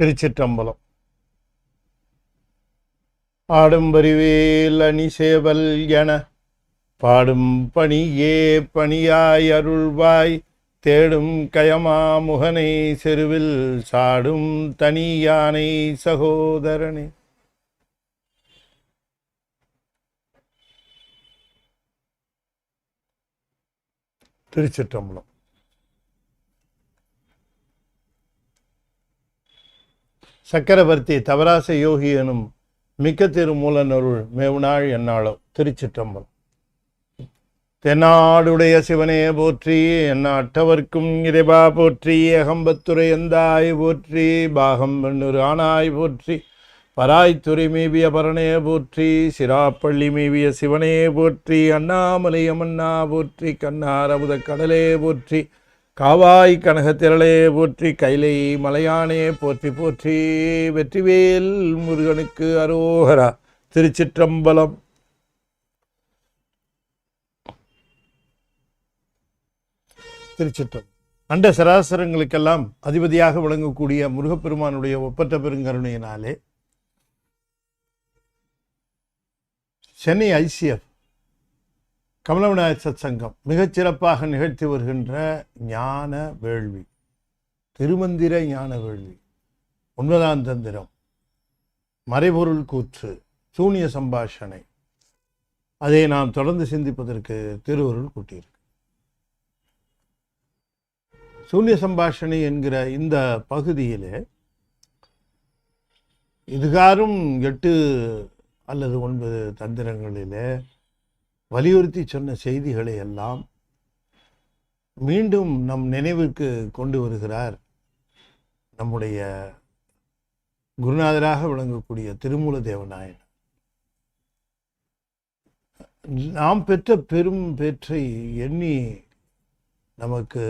திருச்சிற்றம்பலம். ஆடும் பரிவேல் அணிசேவல் என பாடும் பணியே பணியாய் அருள்வாய் தேடும் கயமா முகனை செருவில் சாடும் தனி யானை சகோதரனே. திருச்சிற்றம்பலம். சக்கரவர்த்தி தவராச யோகி எனும் மிக்க திருமூலனருள் மேவுநாள் என்னாளோ. திருச்சிற்றம்பலம். தென்னாடுடைய சிவனே போற்றி, எந்நாட்டவர்க்கும் இறைவா போற்றி, அகம்பத்துரை எந்தாய் போற்றி, பாகம் பெண்ணொரு ஆனாய் போற்றி, பராய்த்துறை மேவிய பரணே போற்றி, சிராப்பள்ளி மேவிய சிவனே போற்றி, அண்ணாமலையமன்னா போற்றி, கண்ணார் அமுத கடலே போற்றி, காவாய் கனகத்திரளே போற்றி, கைலை மலையானே போற்றி போற்றி, வெற்றிவேல் முருகனுக்கு அரோகரா. திருச்சிற்றம்பலம். திருச்சிற்றம். அண்ட சராசரங்களுக்கெல்லாம் அதிபதியாக விளங்கக்கூடிய முருகப்பெருமானுடைய ஒப்பற்ற பெருங்கருணையினாலே சென்னை ஐசிஎஃப் கமலவிநாயகர் சத் சங்கம் மிகச்சிறப்பாக நிகழ்த்தி வருகின்ற ஞான வேள்வி, திருமந்திர ஞான வேள்வி, 9ஆம் தந்திரம், மறைபொருள் கூற்று, சூனிய சம்பாஷணை, அதை நாம் தொடர்ந்து சிந்திப்பதற்கு திருவருள் கூட்டியிருக்கு. சூனிய சம்பாஷணை என்கிற இந்த பகுதியிலே இதுகாரும் 8 அல்லது 9 தந்திரங்களிலே வலியுறுத்தி சொன்ன செய்திகளை எல்லாம் மீண்டும் நம் நினைவுக்கு கொண்டு வருகிறார் நம்முடைய குருநாதராக விளங்கக்கூடிய திருமூல தேவநாயன். நாம் பெற்ற பெரும் பேற்றை எண்ணி நமக்கு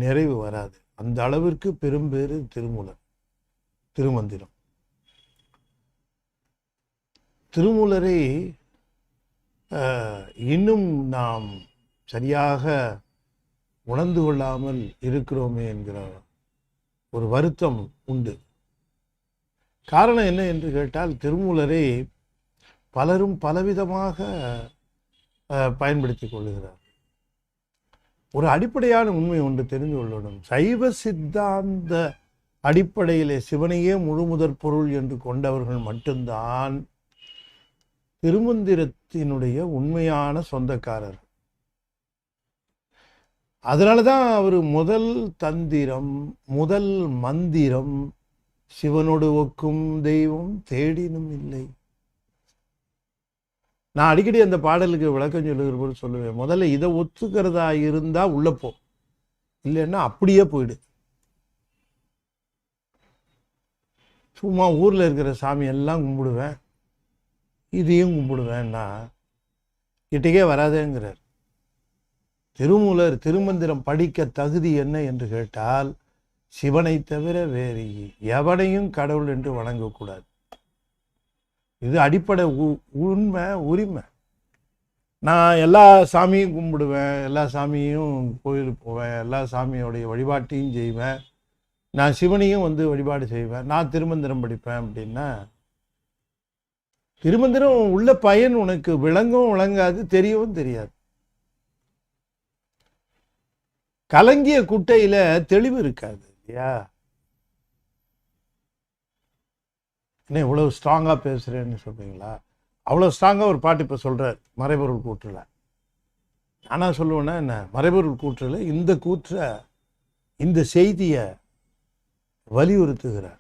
நிறைவு வராது. அந்த அளவிற்கு பெரும்பேறு திருமூலர், திருமந்திரம். திருமூலரை இன்னும் நாம் சரியாக உணர்ந்து கொள்ளாமல் இருக்கிறோமே என்கிற ஒரு வருத்தம் உண்டு. காரணம் என்ன என்று கேட்டால், திருமூலரை பலரும் பலவிதமாக பயன்படுத்தி கொள்ளுகிறார். ஒரு அடிப்படையான உண்மை ஒன்று தெரிந்து கொள்ளணும். சைவ சித்தாந்த அடிப்படையிலே சிவனையே முழுமுதற் பொருள் என்று கொண்டவர்கள் மட்டும்தான் திருமந்திரத்தினுடைய உண்மையான சொந்தக்காரர். அதனாலதான் அவர் முதல் தந்திரம், முதல் மந்திரம், சிவனோடு ஒக்கும் தெய்வம் தேடினும் இல்லை. நான் அடிக்கடி அந்த பாடலுக்கு விளக்கம் சொல்லுகிற போது சொல்லுவேன், முதல்ல இதை ஒத்துக்கிறதா இருந்தா உள்ளப்போ, இல்லைன்னா அப்படியே போயிடு. சும்மா ஊர்ல இருக்கிற சாமி எல்லாம் கும்பிடுவேன், இதையும் கும்பிடுவேன்னா கிட்டக்கே வராதேங்கிறார் திருமூலர். திருமந்திரம் படிக்க தகுதி என்ன என்று கேட்டால், சிவனை தவிர வேறு எவனையும் கடவுள் என்று வணங்கக்கூடாது. இது அடிப்படை உண்மை, உரிமை. நான் எல்லா சாமியும் கும்பிடுவேன், எல்லா சாமியும் கோயிலுக்கு போவேன், எல்லா சாமியோடைய வழிபாட்டையும் செய்வேன், நான் சிவனையும் வழிபாடு செய்வேன், நான் திருமந்திரம் படிப்பேன் அப்படின்னா திருமந்திரம் உள்ள பயன் உனக்கு விளங்கவும் விளங்காது, தெரியவும் தெரியாது. கலங்கிய குட்டையில தெளிவு இருக்காது இல்லையா? என்ன இவ்வளவு ஸ்ட்ராங்கா பேசுறேன்னு சொல்றீங்களா? அவ்வளவு ஸ்ட்ராங்கா ஒரு பாட்டு இப்ப சொல்றார் மறைபொருள் கூற்றுல. நானா சொல்லுவேன்னா என்ன, மறைபொருள் கூற்றுல இந்த கூற்ற, இந்த செய்திய வலியுறுத்துகிறார்.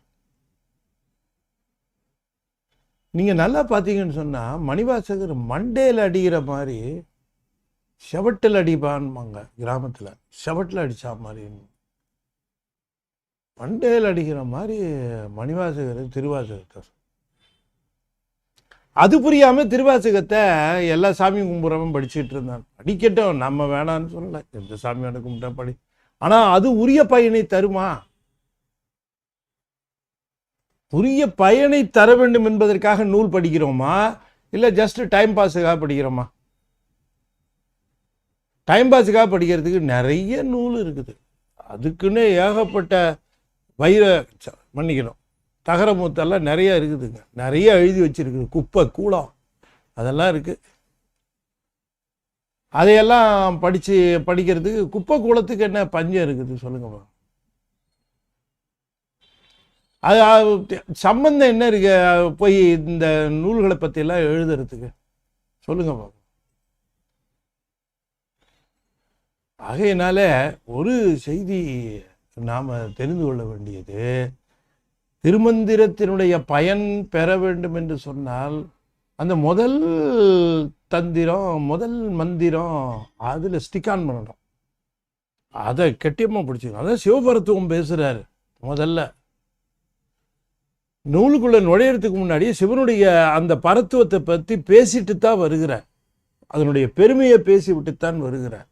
நீங்க நல்லா பார்த்தீங்கன்னு சொன்னா, மணிவாசகர் மண்டேல அடிக்கிற மாதிரி செவட்டில் அடிப்பான்பாங்க கிராமத்துல, செவட்டில் அடிச்சா மாதிரி மண்டேல அடிக்கிற மாதிரி மணிவாசகர் திருவாசகத்தை. அது புரியாம திருவாசகத்தை எல்லா சாமியும் கும்பிட்றவன் படிச்சுட்டு இருந்தான். படிக்கட்டும், நம்ம வேணான்னு சொல்லல, எந்த சாமியோட கும்பிட்டா படி. ஆனா அது உரிய பயனை தருமா? உரிய பயனை தர வேண்டும் என்பதற்காக நூல் படிக்கிறோமா, இல்லை ஜஸ்ட் டைம் பாஸுக்காக படிக்கிறோமா? டைம் பாஸுக்காக படிக்கிறதுக்கு நிறைய நூல் இருக்குது. அதுக்குன்னு ஏகப்பட்ட மன்னிக்கணும், தகரமுத்தெல்லாம் நிறைய இருக்குதுங்க, நிறைய எழுதி வச்சிருக்குது, குப்பை கூலம் அதெல்லாம் இருக்குது. அதையெல்லாம் படிக்கிறதுக்கு குப்பை கூலத்துக்கு என்ன பஞ்சம் இருக்குது சொல்லுங்கப்பா? அது சம்பந்தம் என்ன இருக்கு போய் இந்த நூல்களை பற்றியெல்லாம் எழுதுறதுக்கு சொல்லுங்கப்பா? ஆகையினால ஒரு செய்தி நாம் தெரிந்து கொள்ள வேண்டியது, திருமந்திரத்தினுடைய பயன் பெற வேண்டும் என்று சொன்னால் அந்த முதல் தந்திரம், முதல் மந்திரம் அதில் ஸ்டிக்கான் பண்ணணும், அதை கெட்டியமாக பிடிச்சிக்கணும். அதான் சிவபரத்துவம் பேசுகிறாரு. முதல்ல நூலுக்குள்ளே நுழையிறதுக்கு முன்னாடியே சிவனுடைய அந்த பரத்துவத்தை பற்றி பேசிட்டு தான் வருகிறார், அதனுடைய பெருமையை பேசிவிட்டுத்தான் வருகிறார்.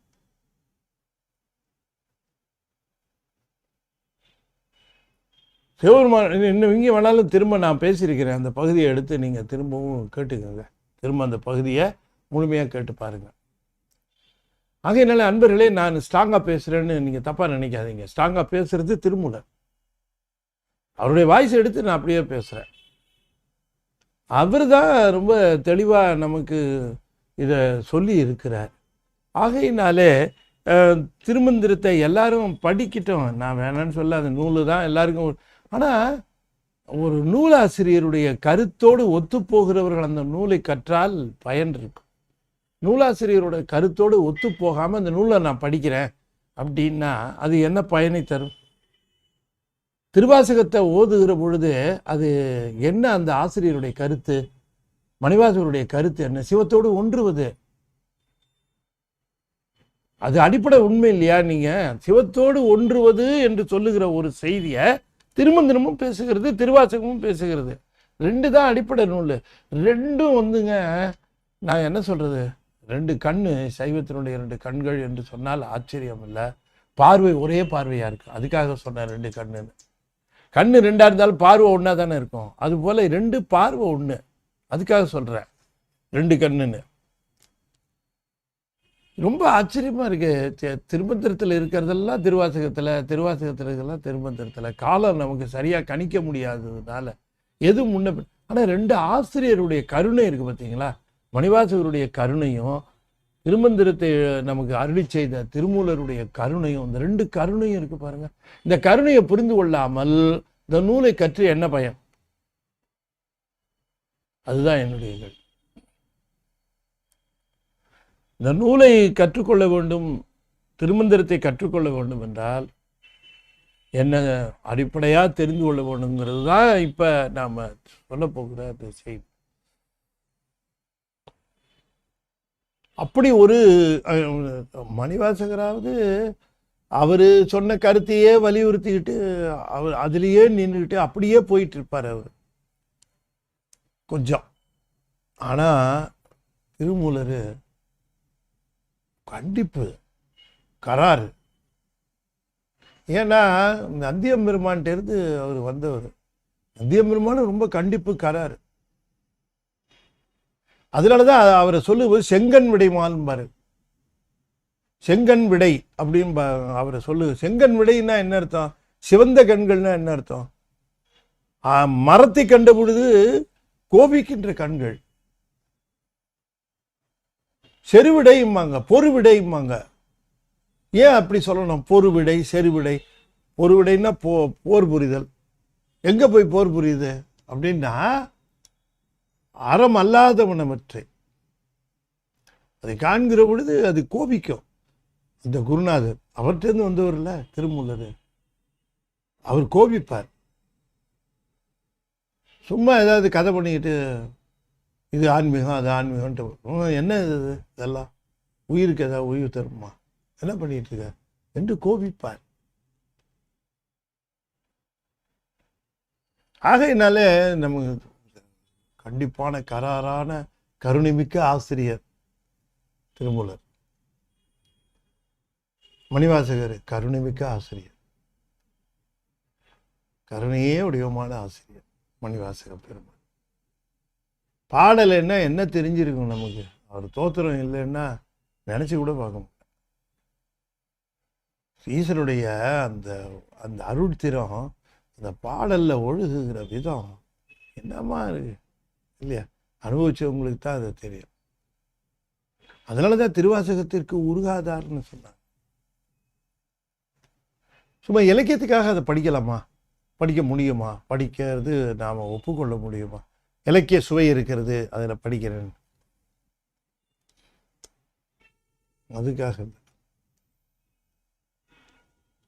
சிவபெருமான் இன்னும் இங்கே வேணாலும் திரும்ப நான் பேசியிருக்கிறேன், அந்த பகுதியை எடுத்து நீங்கள் திரும்பவும் கேட்டுக்கோங்க, திரும்ப அந்த பகுதியை முழுமையாக கேட்டு பாருங்கள். ஆகையினால அன்பர்களே, நான் ஸ்ட்ராங்காக பேசுகிறேன்னு நீங்கள் தப்பாக நினைக்காதீங்க. ஸ்ட்ராங்காக பேசுகிறது திருமூலர், அவருடைய வாய்ஸ் எடுத்து நான் அப்படியே பேசுகிறேன். அவர் தான் ரொம்ப தெளிவாக நமக்கு இதை சொல்லி இருக்கிறார். ஆகையினாலே திருமந்திரத்தை எல்லாரும் படிக்கட்டும், நான் வேணான்னு சொல்ல, அந்த நூலு தான் எல்லாருக்கும். ஆனால் ஒரு நூலாசிரியருடைய கருத்தோடு ஒத்துப்போகிறவர்கள் அந்த நூலை கற்றால் பயன் இருக்கும். நூலாசிரியரோட கருத்தோடு ஒத்து போகாமல் அந்த நூலை நான் படிக்கிறேன் அப்படின்னா அது என்ன பயனை தரும்? திருவாசகத்தை ஓதுகிற பொழுது அது என்ன, அந்த ஆசிரியருடைய கருத்து, மணிவாசகருடைய கருத்து என்ன? சிவத்தோடு ஒன்றுவது, அது அடிப்படை உண்மை இல்லையா? நீங்கள் சிவத்தோடு ஒன்றுவது என்று சொல்லுகிற ஒரு செய்தியை திருமந்திரமும் பேசுகிறது, திருவாசகமும் பேசுகிறது. ரெண்டு தான் அடிப்படை நூல். ரெண்டும் வந்துங்க, நான் என்ன சொல்கிறது, ரெண்டு கண்ணு, சைவத்தினுடைய ரெண்டு கண்கள் என்று சொன்னால் ஆச்சரியம் இல்லை. பார்வை ஒரே பார்வையாக இருக்குது, அதுக்காக சொன்னேன் ரெண்டு கண்ணுன்னு. கண்ணு ரெண்டாக இருந்தாலும் பார்வை ஒன்றா தானே இருக்கும், அதுபோல் ரெண்டு பார்வை ஒன்று, அதுக்காக சொல்கிறேன் ரெண்டு கண்ணுன்னு. ரொம்ப ஆச்சரியமாக இருக்குது. திருமந்திரத்தில் இருக்கிறதெல்லாம் திருவாசகத்தில், திருவாசகத்தில் இருக்கிறதெல்லாம் திருமந்திரத்தில். காலம் நமக்கு சரியாக கணிக்க முடியாததுனால எது முன்ன. ஆனால் ரெண்டு ஆசிரியருடைய கருணை இருக்குது பார்த்தீங்களா? மணிவாசகருடைய கருணையும் திருமந்திரத்தை நமக்கு அருளி செய்த திருமூலருடைய கருணையும், இந்த ரெண்டு கருணையும் இருக்கு பாருங்க. இந்த கருணையை புரிந்து கொள்ளாமல் இந்த நூலை கற்று என்ன பயன்? அதுதான் என்னுடைய கேள்வி. இந்த நூலை கற்றுக்கொள்ள வேண்டும், திருமந்திரத்தை கற்றுக்கொள்ள வேண்டும் என்றால் என்ன அடிப்படையாக தெரிந்து கொள்ள வேண்டுங்கிறது தான் இப்போ நாம் சொல்ல போகிற அந்த செய்தி. அப்படி ஒரு மணிவாசகராவது அவர் சொன்ன கருத்தையே வலியுறுத்திக்கிட்டு அவர் அதுலேயே நின்றுக்கிட்டு அப்படியே போயிட்டு இருப்பார் அவர் கொஞ்சம். ஆனால் திருமூலர் கண்டிப்பு, கராறு. ஏன்னா நந்தியம் பெருமான்கிட்டேருந்து அவர் வந்தவர். நந்தியம் பெருமான் ரொம்ப கண்டிப்பு, கராறு. அதனால தான் அவரை சொல்லுவது செங்கன் விடைமால்பாரு. செங்கன் விடை அப்படின்னு அவரை சொல்லு. செங்கன் விடைன்னா என்ன அர்த்தம்? சிவந்த கண்கள்னா என்ன அர்த்தம்? மரத்தை கண்ட பொழுது கோபிக்கின்ற கண்கள். செருவிடைம்பாங்க, பொறுவிடைம்பாங்க. ஏன் அப்படி சொல்லணும்? பொறுவிடை, செருவிடை. பொறுவிடைன்னா போர் புரிதல். எங்கே போய் போர் புரியுது அப்படின்னா அறம் அல்லாதவனவற்றை அதை காண்கிற பொழுது அது கோபிக்கும். இந்த குருநாதர் அவர்கிட்டருந்து வந்தவர்ல திருமூலர், அவர் கோபிப்பார். சும்மா ஏதாவது கதை பண்ணிக்கிட்டு இது ஆன்மீகம் அது ஆன்மீகம்ன்ட்டு என்ன இது இதெல்லாம் உயிருக்கு ஏதாவது உயிர் தருமா, என்ன பண்ணிட்டு இருக்க என்று கோபிப்பார். ஆகையினால நமக்கு கண்டிப்பான கராரான கருணைமிக்க ஆசிரியர் திருமூலர். மணிவாசகர் கருணைமிக்க ஆசிரியர், கருணையே வடிவமான ஆசிரியர் மணிவாசக பெருமாள். பாடல் என்ன தெரிஞ்சிருக்கும் நமக்கு? அவர் தோத்திரம் இல்லைன்னா நினைச்சு கூட பார்க்க முடியும். ஈசனுடைய அந்த அந்த அருட்திறம் அந்த பாடலில் ஒழுகுகிற விதம் என்னமா இருக்கு இல்லையா? அனுபவிச்சவங்களுக்கு தான் அது தெரியும். அதனால தான் திருவாசகத்திற்கு உருகாதார்னு சொன்னாங்க. சும்மா இலக்கியத்துக்காக அதை படிக்கலாமா? படிக்க முடியுமா? படிக்கிறது நாம் ஒப்புக்கொள்ள முடியுமா? இலக்கிய சுவை இருக்கிறது அதில் படிக்கிறேன்,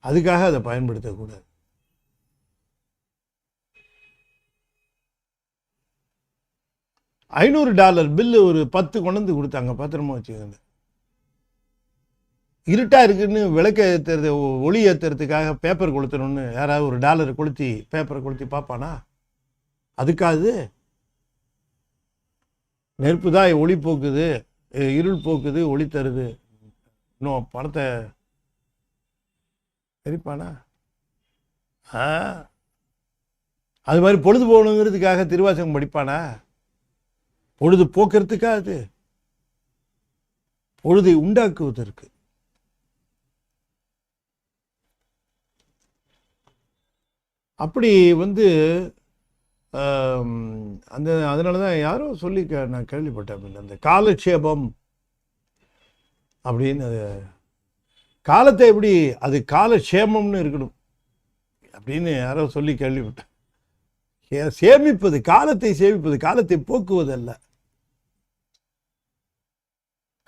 அதுக்காக அதை பயன்படுத்தக்கூடாது. $500 பில்லு ஒரு 10 கொண்டு கொடுத்தாங்க, பத்திரமா வச்சுக்கோங்க. இருட்டா இருக்குன்னு விளக்க ஏற்றுறது, ஒளி ஏற்றுறதுக்காக பேப்பர் கொளுத்தணும்னு யாராவது ஒரு $1 கொளுத்தி பேப்பரை கொளுத்தி பார்ப்பானா? அதுக்காது நெருப்பு தான் ஒளி போக்குது, இருள் போக்குது, ஒளி தருது, இன்னும் பணத்தை எரிப்பானா? அது மாதிரி பொழுது போகணுங்கிறதுக்காக திருவாசகம் படிப்பானா? பொழுது போக்குறதுக்காக, அது பொழுதை உண்டாக்குவதற்கு. அப்படி அந்த அதனால தான் யாரோ சொல்லி நான் கேள்விப்பட்டேன், அந்த காலட்சேபம் அப்படின்னு. காலத்தை எப்படி அது காலக்ஷேமம்னு இருக்கணும் அப்படின்னு யாரோ சொல்லி கேள்விப்பட்டேன். சேமிப்பது, காலத்தை சேமிப்பது, காலத்தை போக்குவதல்ல,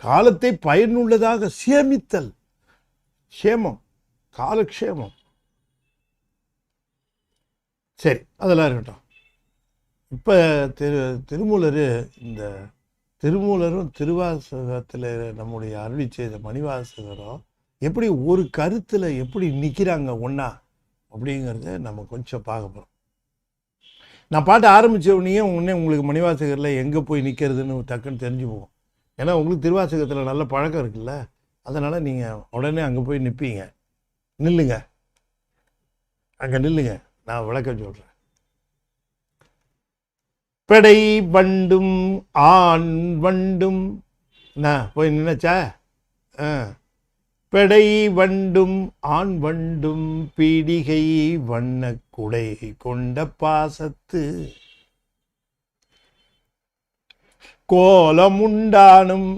காலத்தை பயனுள்ளதாக சேமித்தல், சேமம், காலக்ஷேமம். சரி, அதெல்லாம் இருக்கட்டும். இப்போ திருமூலர், இந்த திருமூலரும் திருவாசகத்தில் நம்முடைய அருளி செய்த மணிவாசகரும் எப்படி ஒரு கருத்தில் எப்படி நிற்கிறாங்க ஒன்றா அப்படிங்கிறத நம்ம கொஞ்சம் பார்க்க போகிறோம். நான் பாட்டு ஆரம்பித்தவனையே உங்களுக்கு மணிவாசகரில் எங்கே போய் நிற்கிறதுன்னு டக்குன்னு தெரிஞ்சு போகும். ஏன்னா உங்களுக்கு திருவாசகத்தில் நல்ல பழக்கம் இருக்குல்ல, அதனால் நீங்கள் உடனே அங்கே போய் நிற்பீங்க. நில்லுங்க, அங்கே நில்லுங்க, நான் விளக்கம் சொல்கிறேன். பெடை வண்டும் ஆண் வண்டும், நான் போய் நினைச்சா, பெடை வண்டும் ஆண் வண்டும் பீடிகை வண்ண குடை கொண்ட பாசத்து கோலமுண்டானும்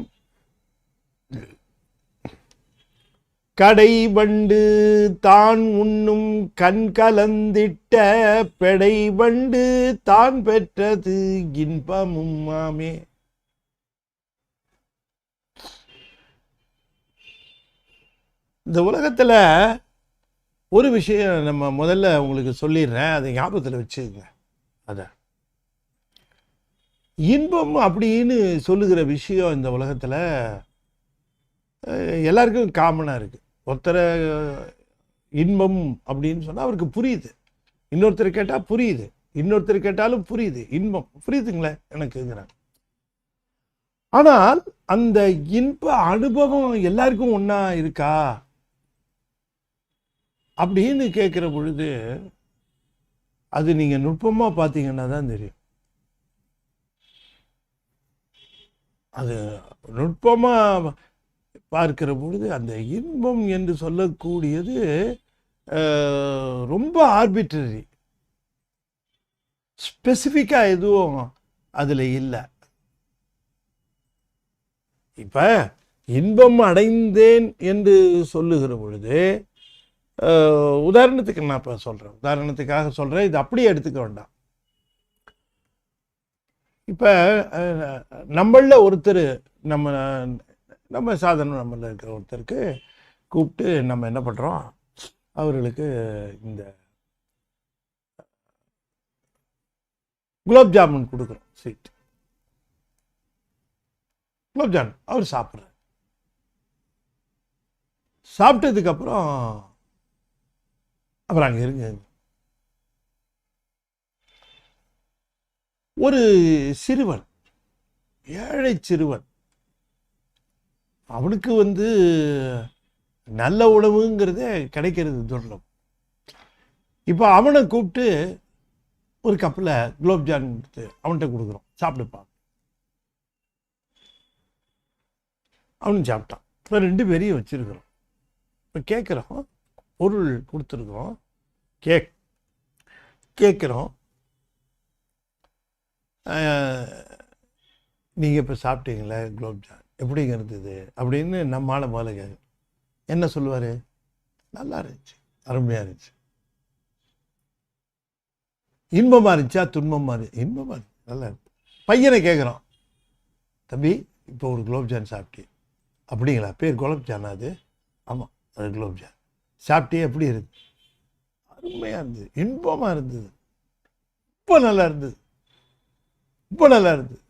கடை வண்டு தான் உண்ணும் கண் கலந்திட்ட பெடை வண்டு தான் பெற்றது இன்பமும் மாமே. இந்த உலகத்தில் ஒரு விஷயம் நம்ம முதல்ல உங்களுக்கு சொல்லிடுறேன், அதை ஞாபகத்தில் வச்சுக்கங்க. அதான் இன்பம் அப்படின்னு சொல்லுகிற விஷயம் இந்த உலகத்தில் எல்லாருக்கும் காமனாக இருக்குது. ஒருத்தரை இன்பம் அப்படின்னு சொன்னால் அவருக்கு புரியுது, இன்னொருத்தர் கேட்டால் புரியுது, இன்னொருத்தர் கேட்டாலும் புரியுது, இன்பம் புரியுதுங்களே எனக்குங்கிறாங்க. ஆனால் அந்த இன்ப அனுபவம் எல்லாருக்கும் ஒன்றா இருக்கா அப்படின்னு கேட்குற பொழுது அது நீங்கள் நுட்பமாக பார்த்தீங்கன்னா தான் தெரியும். அது நுட்பமாக பார்க்கிற பொழுது அந்த இன்பம் என்று சொல்லக்கூடியது ரொம்ப ஆர்பிட்ரரி, ஸ்பெசிஃபிக்காக எதுவும் அதில் இல்லை. இப்போ இன்பம் அடைந்தேன் என்று சொல்லுகிற பொழுது, உதாரணத்துக்கு நான் இப்போ சொல்கிறேன், உதாரணத்துக்காக சொல்கிறேன், இது அப்படியே எடுத்துக்க வேண்டாம். இப்போ நம்மளில் ஒருத்தர், நம்ம சாதாரண நம்மளில் இருக்கிற ஒருத்தருக்கு கூப்பிட்டு நம்ம என்ன பண்ணுறோம், அவர்களுக்கு இந்த குலாப் ஜாமுன் கொடுக்குறோம், ஸ்வீட் குலாப் ஜாமுன். அவர் சாப்பிட்றார். சாப்பிட்டதுக்கப்புறம் அப்புறம் அங்கே இருங்க, ஒரு சிறுவன், ஏழை சிறுவன், அவனுக்கு நல்ல உணவுங்கிறதே கிடைக்கிறது துர்லபம். இப்போ அவனை கூப்பிட்டு ஒரு கப்பில் குலாப் ஜாமுன் கொடுத்து அவன்கிட்ட கொடுக்குறோம், சாப்பிடுப்பான். அவனும் சாப்பிட்டான். இப்போ 2 பேரையும் வச்சுருக்கிறோம். இப்போ கேட்குறோம், பொருள் கொடுத்துருக்குறோம், கேட்குறோம், நீங்கள் இப்போ சாப்பிட்டீங்களே குலோப்ஜான் எப்படிங்க இருந்தது அப்படின்னு நம்மளால் முதல்ல கேட்குறோம். என்ன சொல்லுவார்? நல்லா இருந்துச்சு, அருமையாக இருந்துச்சு. இன்பமாக இருந்துச்சா துன்பமாக இருந்துச்சு? இன்பமாக இருந்துச்சு, நல்லா இருக்கு. பையனை கேட்குறோம், தம்பி இப்போ ஒரு குலோப்ஜான் சாப்பிட்டே. அப்படிங்களா? பேர் குலோப்ஜானா அது? ஆமாம், அது குலோப்ஜான் சாப்பிட்டே. எப்படி இருக்கு? அருமையாக இருந்தது, இன்பமாக இருந்தது, ரொம்ப நல்லா இருந்தது, ரொம்ப நல்லா இருந்தது.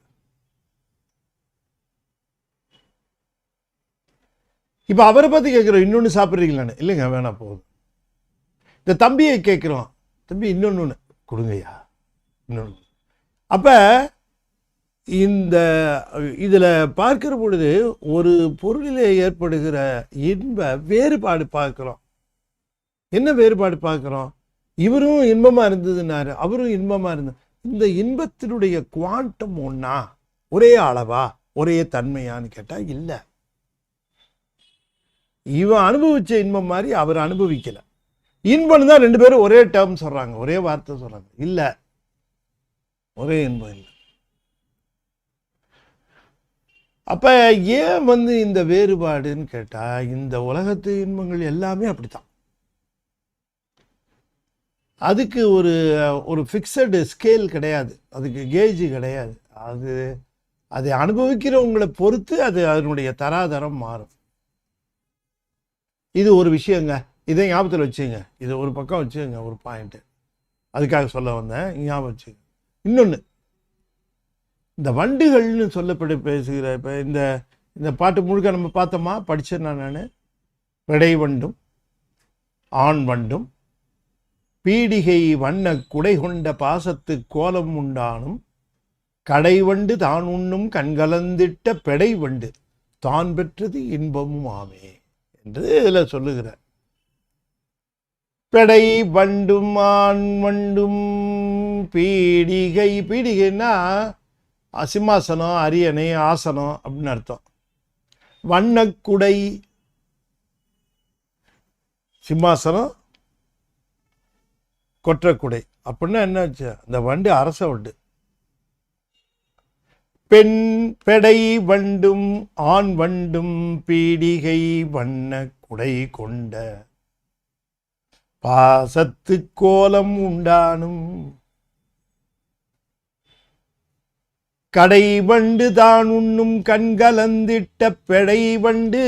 இப்போ அவரை பார்த்து கேட்குறோம், இன்னொன்று சாப்பிட்றீங்களான்னு? இல்லைங்க வேணாம் போதும். இந்த தம்பியை கேட்குறோம், தம்பி இன்னொன்று கொடுங்கய்யா, இன்னொன்று. அப்போ இந்த இதில் பார்க்கிற பொழுது ஒரு பொருளிலே ஏற்படுகிற இன்ப வேறுபாடு பார்க்குறோம். என்ன வேறுபாடு பார்க்குறோம்? இவரும் இன்பமாக இருந்ததுன்னாரு, அவரும் இன்பமாக இருந்தது. இந்த இன்பத்தினுடைய குவாண்டம் ஒன்றா, ஒரே அளவா, ஒரே தன்மையான்னு கேட்டால் இல்லை. இவன் அனுபவிச்ச இன்பம் மாதிரி அவர் அனுபவிக்கல. இன்பம் தான் ரெண்டு பேரும் ஒரே டேர்ம் சொல்றாங்க, ஒரே வார்த்தை சொல்றாங்க. இல்ல, ஒரே இன்பம் இல்லை. அப்ப ஏன் இந்த வேறுபாடுன்னு கேட்டா, இந்த உலகத்து இன்பங்கள் எல்லாமே அப்படித்தான். அதுக்கு ஒரு ஃபிக்ஸடு ஸ்கேல் கிடையாது, அதுக்கு கேஜ் கிடையாது. அதை அனுபவிக்கிறவங்களை பொறுத்து அதனுடைய தராதரம் மாறும். இது ஒரு விஷயங்க, இதை ஞாபகத்தில் வச்சுங்க. இது ஒரு பக்கம் வச்சுங்க, ஒரு பாயிண்ட்டு, அதுக்காக சொல்ல வந்தேன், ஞாபகம் வச்சுங்க. இன்னொன்று, இந்த வண்டுகள்னு பேசுகிற இப்போ இந்த பாட்டு முழுக்க நம்ம பார்த்தோமா, படித்தேன் நான். விடை வண்டும் ஆண் வண்டும் பீடிகை வண்ண குடை கொண்ட பாசத்து கோலம் உண்டானும் கடைவண்டு தான் உண்ணும் கண்கலந்திட்ட பெடை வண்டு தான் பெற்றது இன்பமும் ஆமே என்று இதில் சொல்லுகிறார். பெடை வண்டும் ஆண் வண்டும் பீடிகை. பீடிகைன்னா சிம்மாசனம், அரியணை, ஆசனம் அப்படின்னு அர்த்தம். வண்ணக்குடை, சிம்மாசனம், கொற்றக்குடை அப்படின்னா என்னாச்சு? அந்த வண்டு அரச வண்டு. பெண் பெடை வண்டும் ஆண் வண்டும் பீடிகை வண்ண குடை கொண்ட பாசத்து கோலம் உண்டானும் கடை வண்டு தான் உண்ணும் கண்கலந்திட்ட பெடை வண்டு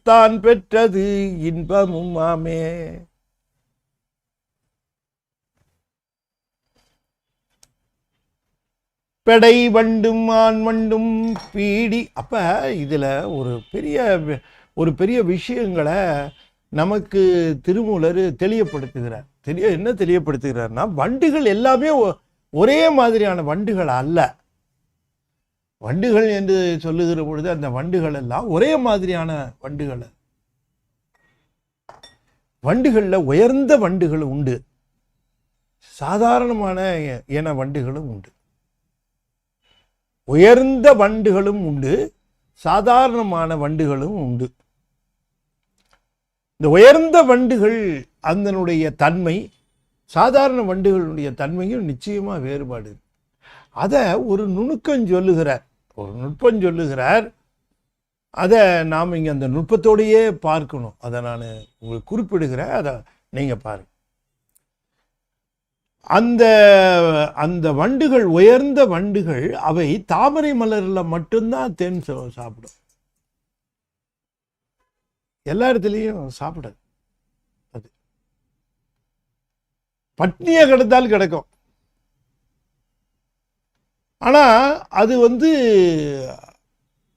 தான் பெற்றது இன்பமும் ஆமே. பெடை வண்டும் ஆண் வண்டும் பீடி. அப்ப இதுல ஒரு பெரிய விஷயங்களை நமக்கு திருமூலர் தெளிவுபடுத்துகிறார். என்ன தெளிவுபடுத்துகிறார்னா, வண்டுகள் எல்லாமே ஒரே மாதிரியான வண்டுகள் அல்ல. வண்டுகள் என்று சொல்லுகிற பொழுது அந்த வண்டுகள் எல்லாம் ஒரே மாதிரியான வண்டுகள். வண்டுகள்ல உயர்ந்த வண்டுகள் உண்டு, சாதாரணமான இன வண்டுகளும் உண்டு. உயர்ந்த வண்டுகளும் உண்டு, சாதாரணமான வண்டுகளும் உண்டு. இந்த உயர்ந்த வண்டுகள் அதனுடைய தன்மை சாதாரண வண்டுகளுடைய தன்மையும் நிச்சயமா வேறுபாடு. அதை ஒரு நுணுக்கம் சொல்லுகிறார், ஒரு நுட்பம் சொல்லுகிறார். அதை நாம் இங்கே அந்த நுட்பத்தோடையே பார்க்கணும். அதை நான் உங்களுக்கு குறிப்பிடுகிறேன், அதை நீங்க பாருங்க. அந்த வண்டுகள், உயர்ந்த வண்டுகள், அவை தாமரை மலர்ல மட்டும்தான் தேன் சாப்பிடும். எல்லா இடத்துலையும் சாப்பிடாது. அது பட்னிய கிடந்தால் கிடைக்கும். ஆனா அது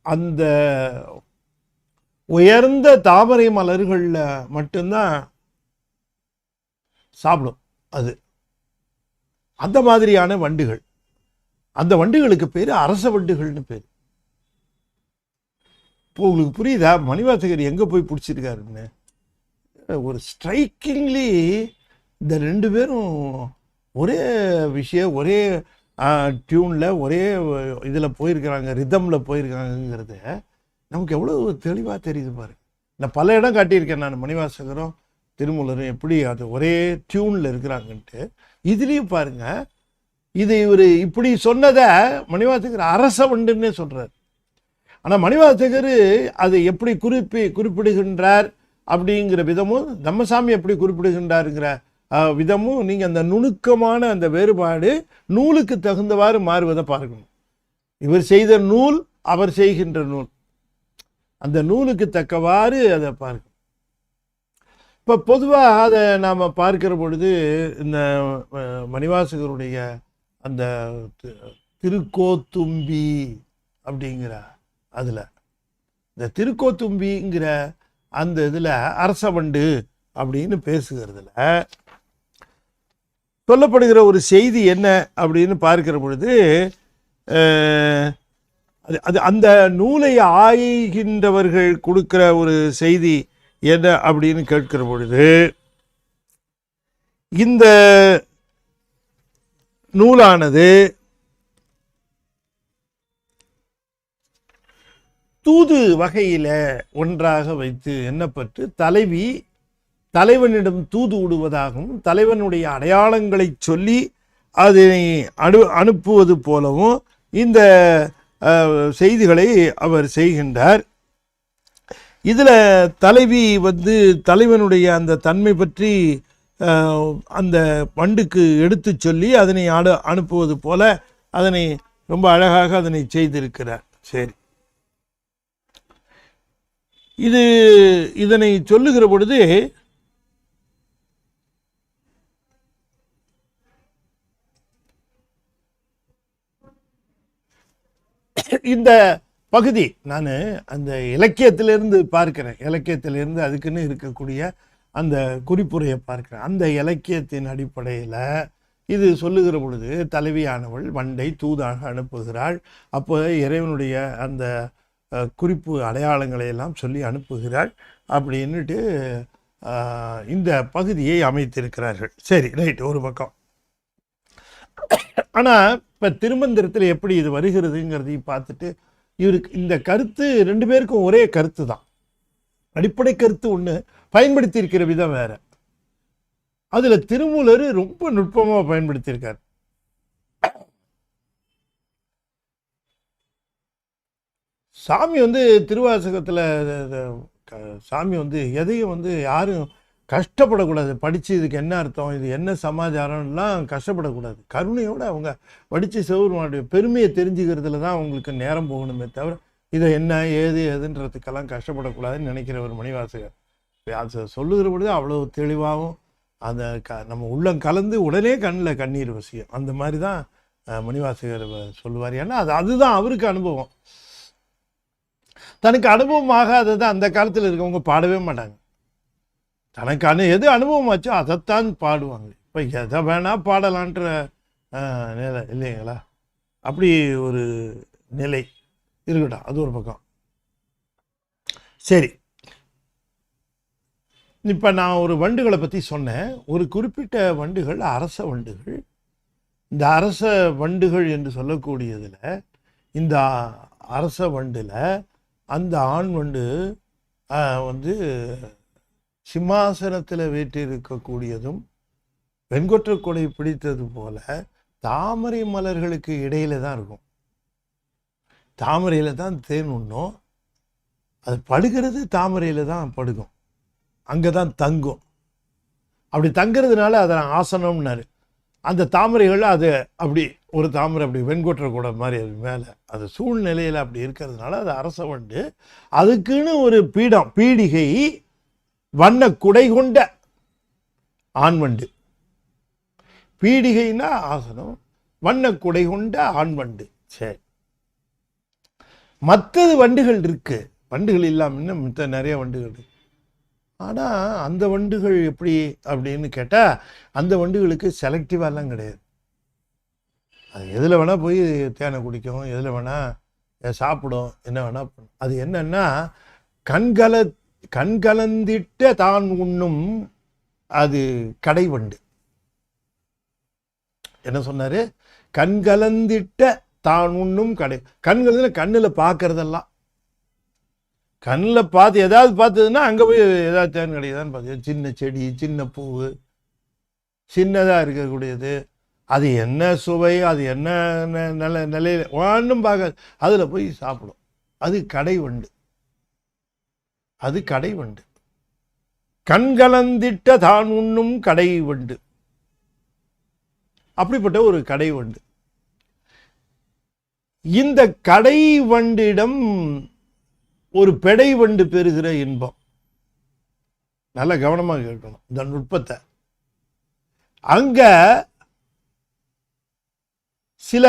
அந்த உயர்ந்த தாமரை மலர்கள்ல மட்டும்தான் சாப்பிடும். அது அந்த மாதிரியான வண்டுகள். அந்த வண்டுகளுக்கு பேரு அரச வண்டுகள்னு பேரு. இப்போ உங்களுக்கு புரியுதா மணிவாசகர் எங்க போய் பிடிச்சிருக்காருன்னு? ஒரு ஸ்ட்ரைக்கிங்லி இந்த ரெண்டு பேரும் ஒரே விஷயம், ஒரே டியூன்ல, ஒரே இதில் போயிருக்கிறாங்க, ரிதம்ல போயிருக்காங்கிறது நமக்கு எவ்வளோ தெளிவாக தெரியுது பாரு. நான் பல இடம் காட்டியிருக்கேன் நான். மணிவாசகரும் திருமூலரும் எப்படி அது ஒரே டியூனில் இருக்கிறாங்கன்ட்டு. இதுலேயும் பாருங்க, இது இவர் இப்படி சொன்னதை மணிவாசகர் அரச வண்டுன்னே சொல்கிறார். ஆனால் மணிவாசகர் அதை எப்படி குறிப்பிடுகின்றார் அப்படிங்கிற விதமும், தம்மசாமி எப்படி குறிப்பிடுகின்றாருங்கிற விதமும், நீங்கள் அந்த நுணுக்கமான அந்த வேறுபாடு நூலுக்கு தகுந்தவாறு மாறுவதை பார்க்கணும். இவர் செய்த நூல், அவர் செய்கின்ற நூல், அந்த நூலுக்கு தக்கவாறு அதை பார்க்கணும். இப்போ பொதுவாக அதை நாம் பார்க்கிற பொழுது இந்த மணிவாசகருடைய அந்த திருக்கோத்தும்பி அப்படிங்கிற அதில், இந்த திருக்கோத்தும்பிங்கிற அந்த இதில் அரசவண்டு அப்படின்னு பேசுகிறதுல சொல்லப்படுகிற ஒரு செய்தி என்ன அப்படின்னு பார்க்கிற பொழுது, அது அந்த நூலை ஆய்கின்றவர்கள் கொடுக்கிற ஒரு செய்தி என்ன அப்படின்னு கேட்கிற பொழுது, இந்த நூலானது தூது வகையில ஒன்றாக வைத்து எண்ணப்பட்டு தலைவனிடம் தூது விடுவதாகவும், தலைவனுடைய அடையாளங்களை சொல்லி அதனை அனுப்புவது போலவும் இந்த செய்திகளை அவர் செய்கின்றார். இதில் தலைவி தலைவனுடைய அந்த தன்மை பற்றி அந்த வண்டுக்கு எடுத்து சொல்லி அதனை அனுப்புவது போல அதனை ரொம்ப அழகாக அதனை செய்திருக்கிறார். சரி, இதனை சொல்லுகிற பொழுது இந்த பகுதி நான் அந்த இலக்கியத்திலிருந்து பார்க்கிறேன், இலக்கியத்திலிருந்து அதுக்குன்னு இருக்கக்கூடிய அந்த குறிப்புரையை பார்க்கிறேன். அந்த இலக்கியத்தின் அடிப்படையில் இது சொல்லுகிற பொழுது, தலைவியானவள் வண்டை தூதாக அனுப்புகிறாள். அப்போ இறைவனுடைய அந்த குறிப்பு அடையாளங்களை எல்லாம் சொல்லி அனுப்புகிறாள் அப்படின்னுட்டு இந்த பகுதியை அமைத்திருக்கிறார்கள். சரி, ரைட், ஒரு பக்கம். ஆனால் இப்போ திருமந்திரத்தில் எப்படி இது வருகிறதுங்கிறதையும் பார்த்துட்டு, இவருக்கு இந்த கருத்து ரெண்டு பேருக்கும் ஒரே கருத்து தான், அடிப்படை கருத்து ஒன்று, பயன்படுத்தி இருக்கிற விதம் வேற. அதில் திருமூலர் ரொம்ப நுட்பமாக பயன்படுத்தியிருக்கார். சாமி திருவாசகத்தில் சாமி எதையும் யாரும் கஷ்டப்படக்கூடாது, படித்து இதுக்கு என்ன அர்த்தம், இது என்ன சமாச்சாரம்லாம் கஷ்டப்படக்கூடாது. கருணையோடு அவங்க படித்து சிவபெருமானுடைய பெருமையை தெரிஞ்சுக்கிறதுல தான் அவங்களுக்கு நேரம் போகணுமே தவிர, இதை என்ன ஏதுன்றதுக்கெல்லாம் கஷ்டப்படக்கூடாதுன்னு நினைக்கிற ஒரு மணிவாசகர். அது சொல்லுகிற பொழுது அவ்வளோ தெளிவாகவும் அந்த நம்ம உள்ளம் கலந்து உடனே கண்ணில் கண்ணீர் வசியம். அந்த மாதிரி தான் மணிவாசகர் சொல்லுவார். ஏன்னா அதுதான் அவருக்கு அனுபவம். தனக்கு அனுபவம் ஆகாததை அந்த காலத்தில் இருக்கவங்க பாடவே மாட்டாங்க. தனக்கு எது அனுபவமாச்சோ அதைத்தான் பாடுவாங்க. இப்போ எதை வேணால் பாடலான்ற நிலை இல்லைங்களா? அப்படி ஒரு நிலை இருக்கட்டும், அது ஒரு பக்கம். சரி, இப்போ நான் ஒரு வண்டுகளை பற்றி சொன்னேன். ஒரு குறிப்பிட்ட வண்டுகள் அரச வண்டுகள். இந்த அரச வண்டுகள் என்று சொல்லக்கூடியதில், இந்த அரச வண்டில் அந்த ஆண் வண்டு சிம்மாசனத்தில் வீற்றிருக்கக்கூடியதும் வெண்கொற்ற கொடை பிடித்தது போல தாமரை மலர்களுக்கு இடையில தான் இருக்கும். தாமரையில் தான் தேன் உண்ணும். அது படுகிறது தாமரையில் தான் படுக்கும், அங்கே தான் தங்கும். அப்படி தங்கிறதுனால அதை ஆசனம்னாரு. அந்த தாமரைகள் அது அப்படி ஒரு தாமரை அப்படி வெண்கொற்ற கூட மாதிரி அது மேலே அது சூழ்நிலையில் அப்படி இருக்கிறதுனால அது அரச வண்டு. அதுக்குன்னு ஒரு பீடிகை வண்ண குடை கொண்ட ஆண் வண்டு. பீடிகைனா ஆசனம், வண்ண குடை கொண்ட ஆண் வண்டு. சரி, மற்றது வண்டுகள் இருக்கு, வண்டுகள் இல்லாமல் இன்னும் மித்த நிறைய வண்டுகள் இருக்கு. ஆனால் அந்த வண்டுகள் எப்படி அப்படின்னு கேட்டால், அந்த வண்டுகளுக்கு செலக்டிவாலாம் கிடையாது. அது எதில் வேணால் போய் தேனை குடிக்கும், எதில் வேணால் சாப்பிடும், என்ன வேணால் பண்ணும். அது என்னன்னா கண்கலந்திட்ட தான் உண்ணும் அது கடை வண்டு. என்ன சொன்னாரு? கண்கலந்திட்ட தான் உண்ணும் கடை. கண்கள் கண்ணில் பார்க்கறதெல்லாம், கண்ணில் பார்த்து ஏதாவது பார்த்ததுன்னா அங்கே போய் ஏதாவது தேன் கிடைக்குதான்னு பார்த்து, சின்ன செடி, சின்ன பூவு, சின்னதாக இருக்கக்கூடியது, அது என்ன சுவை, அது என்ன நிலையில் ஒன்றும் பார்க்காது, அதில் போய் சாப்பிடும். அது கடை வண்டு. அது கடை வண்டு. கண்கலந்திட்ட தான் உண்ணும் கடை வண்டு. அப்படிப்பட்ட ஒரு கடை வண்டு. இந்த கடை வண்டிடம் ஒரு பெடை வண்டு பெறுகிற இன்பம். நல்ல கவனமாக கேட்கணும் இந்த நுட்பத்தை. அங்க சில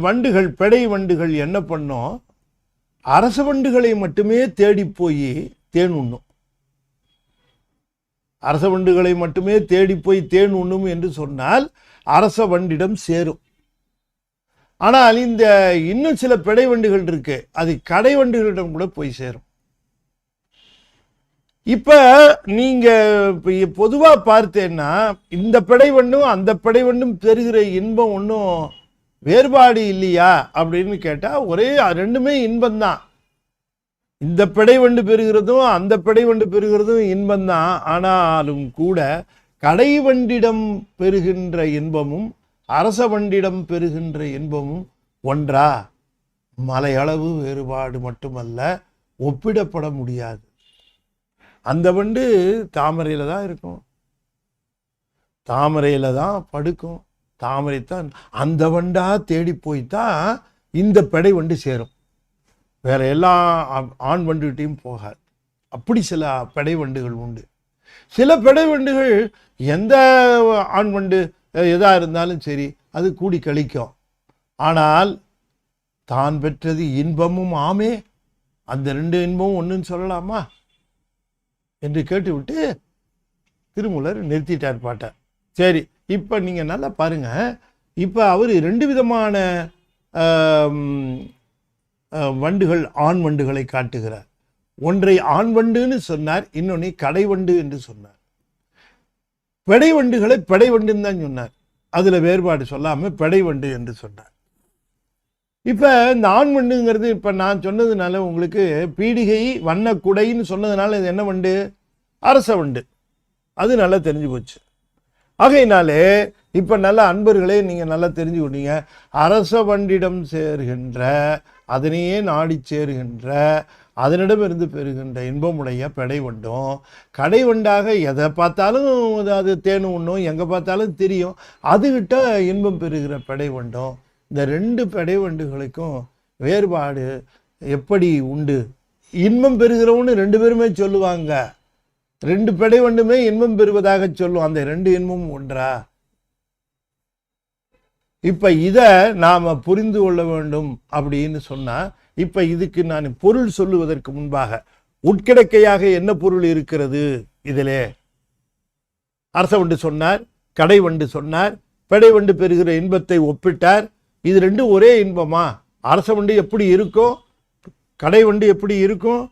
வண்டுகள், பெடை வண்டுகள் என்ன பண்ணும், அரச வண்டுகளை மட்டுமே தேடி போய் தேன் உண்ணும். அரச வண்டுகளை மட்டுமே தேடி போய் தேன் உண்ணும் என்று சொன்னால் அரச வண்டிடம் சேரும். ஆனால் இந்த இன்னும் சில பெடை வண்டுகள் இருக்கு, அது கடை வண்டுகளிடம் கூட போய் சேரும். இப்ப நீங்க பொதுவா பார்த்தேன்னா இந்த பெடை வண்டும் அந்த பெடை வண்டும் பெறுகிற இன்பம் ஒன்றும் வேறுபாடு இல்லையா அப்படின்னு கேட்டா ஒரே ரெண்டுமே இன்பம்தான். இந்த பெடை வண்டு பெறுகிறதும் அந்த பெடை வண்டு பெறுகிறதும் இன்பம்தான். ஆனாலும் கூட கடை வண்டிடம் பெறுகின்ற இன்பமும் அரச வண்டிடம் பெறுகின்ற இன்பமும் ஒன்றா? மலையளவு வேறுபாடு மட்டுமல்ல, ஒப்பிடப்பட முடியாது. அந்த வண்டு தாமரையில தான் இருக்கும், தாமரையில தான் படுக்கும், தாமரை தான். அந்த வண்டா தேடி போய்தான் இந்த பெடை வண்டு சேரும், வேற எல்லா ஆண் வண்டுகிட்டையும் போகாது. அப்படி சில பெடை வண்டுகள் உண்டு. சில பெடை வண்டுகள் எந்த ஆண் வண்டு எதா இருந்தாலும் சரி அது கூடி கழிக்கும். ஆனால் தான் பெற்றது இன்பமும் ஆமே, அந்த ரெண்டு இன்பமும் ஒன்றுன்னு சொல்லலாமா என்று கேட்டுவிட்டு திருமூலர் நிறுத்திட்டார் பாட்டை. சரி, இப்போ நீங்கள் நல்லா பாருங்க. இப்போ அவர் ரெண்டு விதமான வண்டுகள், ஆண் வண்டுகளை காட்டுகிறார். ஒன்றை ஆண் வண்டுன்னு சொன்னார், இன்னொன்னை கடை வண்டு என்று சொன்னார். பெடை வண்டுகளை பெடை வண்டுன்னு தான் சொன்னார், அதுல வேறுபாடு சொல்லாம பெடை வண்டு என்று சொன்னார். இப்ப இந்த ஆண் வண்டுங்கிறது இப்ப நான் சொன்னதுனால உங்களுக்கு பீடிகை வண்ண குடைன்னு சொன்னதுனால இது என்ன வண்டு? அரச வண்டு. அது நல்லா தெரிஞ்சு போச்சு. ஆகையினாலே இப்ப நல்ல அன்பர்களே நீங்க நல்லா தெரிஞ்சுக்கிட்டீங்க. அரச வண்டிடம் சேர்கின்ற, அதனையே நாடி சேருகின்ற, அதனிடமிருந்து பெறுகின்ற இன்பமுடைய பெடை வண்டும் கடை வண்டாக எதை பார்த்தாலும் அது தேனு உண்ணும், எங்கே பார்த்தாலும் தெரியும், அதுகிட்ட இன்பம் பெறுகிற பெடை வண்டும். இந்த ரெண்டு பெடை வண்டுகளுக்கும் வேறுபாடு எப்படி உண்டு? இன்பம் பெறுகிறவன்னு ரெண்டு பேருமே சொல்லுவாங்க, ரெண்டு பெடை வண்டுமே இன்பம் பெறுவதாக சொல்லும். அந்த ரெண்டு இன்பமும் ஒன்றா? இப்ப இத நாம புரிந்து கொள்ள வேண்டும் அப்படின்னு சொன்னா, இப்ப இதுக்கு நான் பொருள் சொல்லுவதற்கு முன்பாக உட்கிடக்கையாக என்ன பொருள் இருக்கிறது இதிலே? அரச வண்டு சொன்னார், கடை வண்டு சொன்னார், பெடை வண்டு பெறுகிற இன்பத்தை ஒப்பிட்டார். இது ரெண்டும் ஒரே இன்பமா? அரச வண்டு எப்படி இருக்கும், கடை வண்டு எப்படி இருக்கும்,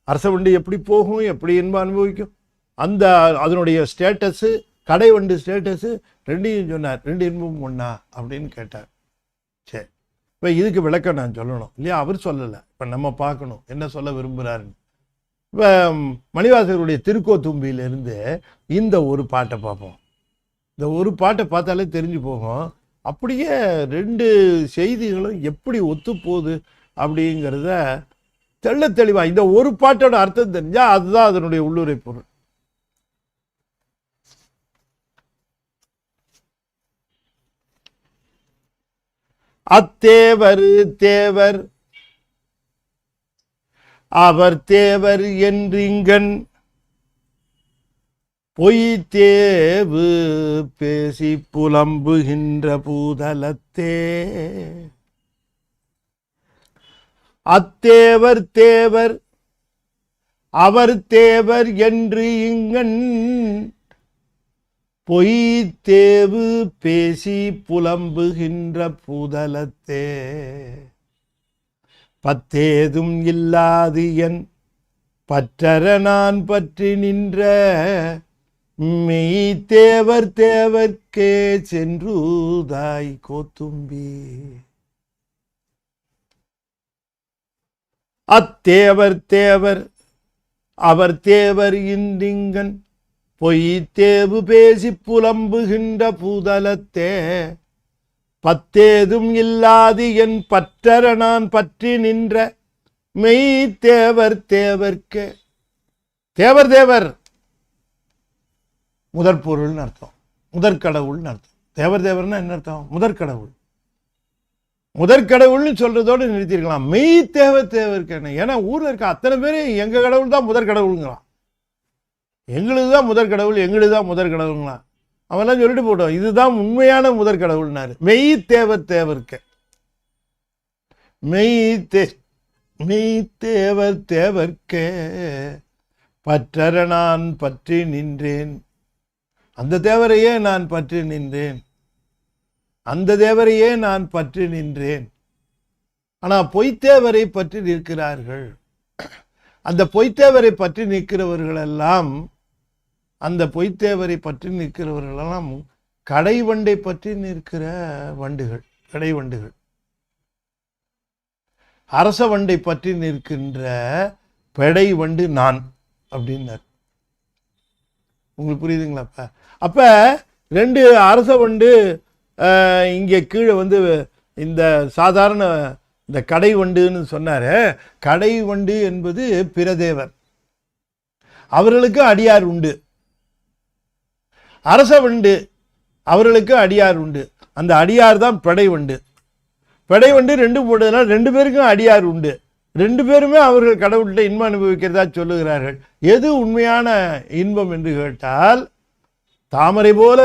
அரச வண்டு எப்படி போகும், எப்படி இன்பம் அனுபவிக்கும், அந்த அதனுடைய ஸ்டேட்டஸு, கடை வண்டு ஸ்டேட்டஸு ரெண்டையும் சொன்னார். ரெண்டு இன்பமும் ஒண்ணா அப்படின்னு கேட்டார். சரி, இப்போ இதுக்கு விளக்கம் நான் சொல்லணும் இல்லையா? அவர் சொல்லலை, இப்போ நம்ம பார்க்கணும் என்ன சொல்ல விரும்புகிறாருன்னு. இப்போ மணிவாசகருடைய திருக்கோத்தும்பியிலிருந்து இந்த ஒரு பாட்டை பார்ப்போம். இந்த ஒரு பாட்டை பார்த்தாலே தெரிஞ்சு போகும், அப்படியே ரெண்டு செய்திகளும் எப்படி ஒத்து போகுது அப்படிங்கிறத தெள்ள தெளிவா இந்த ஒரு பாட்டோட அர்த்தம் தெரிஞ்சா அதுதான் அதனுடைய உள்ளுரை பொருள். அத்தேவர் தேவர் அவர் தேவர் என்றிங்கன் பொய் தேவு பேசி புலம்புகின்ற பூதலத்தே. அத்தேவர் தேவர் அவர் தேவர் என்று இங்கன் பொய் தேவு பேசி புலம்புகின்ற பூதலத்தே. பத்தேதும் இல்லாது என் பற்றற நான் பற்றி நின்ற மெய் தேவர் தேவர்க்கே சென்றுதாய் கோத்தும்பி. அத்தேவர் தேவர் அவர் தேவர் இந்திங்கன் பொய் தேவு பேசி புலம்புகின்ற பூதலத்தே பத்தேதும் இல்லாது என் பற்றற நான் பற்றி நின்ற மெய் தேவர் தேவர்க்கே. தேவர் தேவர் முதற் பொருள்னு அர்த்தம், முதற்கடவுள்னு அர்த்தம். தேவர் தேவர்னா என்ன அர்த்தம்? முதற்கடவுள். முதற்கடவுள்னு சொல்றதோடு நிறுத்திருக்கலாம். மெய் தேவர் தேவர்க்கு. ஏன்னா ஊர்ல இருக்க அத்தனை பேரும் எங்க கடவுள் தான் முதற் கடவுளுங்களாம், எங்களுக்கு தான் முதற் கடவுள், எங்களுக்கு தான் முதற் கடவுளுங்களாம். அவெல்லாம் சொல்லிட்டு போட்டோம், இதுதான் உண்மையான முதற் கடவுள்னாரு. மெய் தேவர் தேவர்க்கு. மெய் தேவர் தேவர்க்கே பற்றற நான் பற்றி நின்றேன். அந்த தேவரையே நான் பற்றி நின்றேன், அந்த தேவரையே நான் பற்றி நின்றேன். ஆனா பொய்த்தேவரை பற்றி நிற்கிறார்கள். அந்த பொய்த்தேவரை பற்றி நிற்கிறவர்கள் எல்லாம், அந்த பொய்த்தேவரை பற்றி நிற்கிறவர்களெல்லாம் கடை வண்டை பற்றி நிற்கிற வண்டுகள், கடை வண்டுகள். அரச வண்டை பற்றி நிற்கின்ற பெடை வண்டு நான் அப்படின்னார். உங்களுக்கு புரியுதுங்களா? அப்ப ரெண்டு அரச வண்டு இங்கே கீழே வந்து இந்த சாதாரண இந்த கடை வண்டுன்னு சொன்னாரு. கடை வண்டு என்பது பிரதேவர், அவர்களுக்கு அடியார் உண்டு. அரச வண்டு அவர்களுக்கு அடியார் உண்டு. அந்த அடியார் தான் பெடை வண்டு. பெடை வண்டு ரெண்டு போட்டதுனால ரெண்டு பேருக்கும் அடியார் உண்டு. ரெண்டு பேருமே அவர்கள் கடவுள்கிட்ட இன்பம் அனுபவிக்கிறதா சொல்லுகிறார்கள். எது உண்மையான இன்பம் என்று கேட்டால், தாமரை போல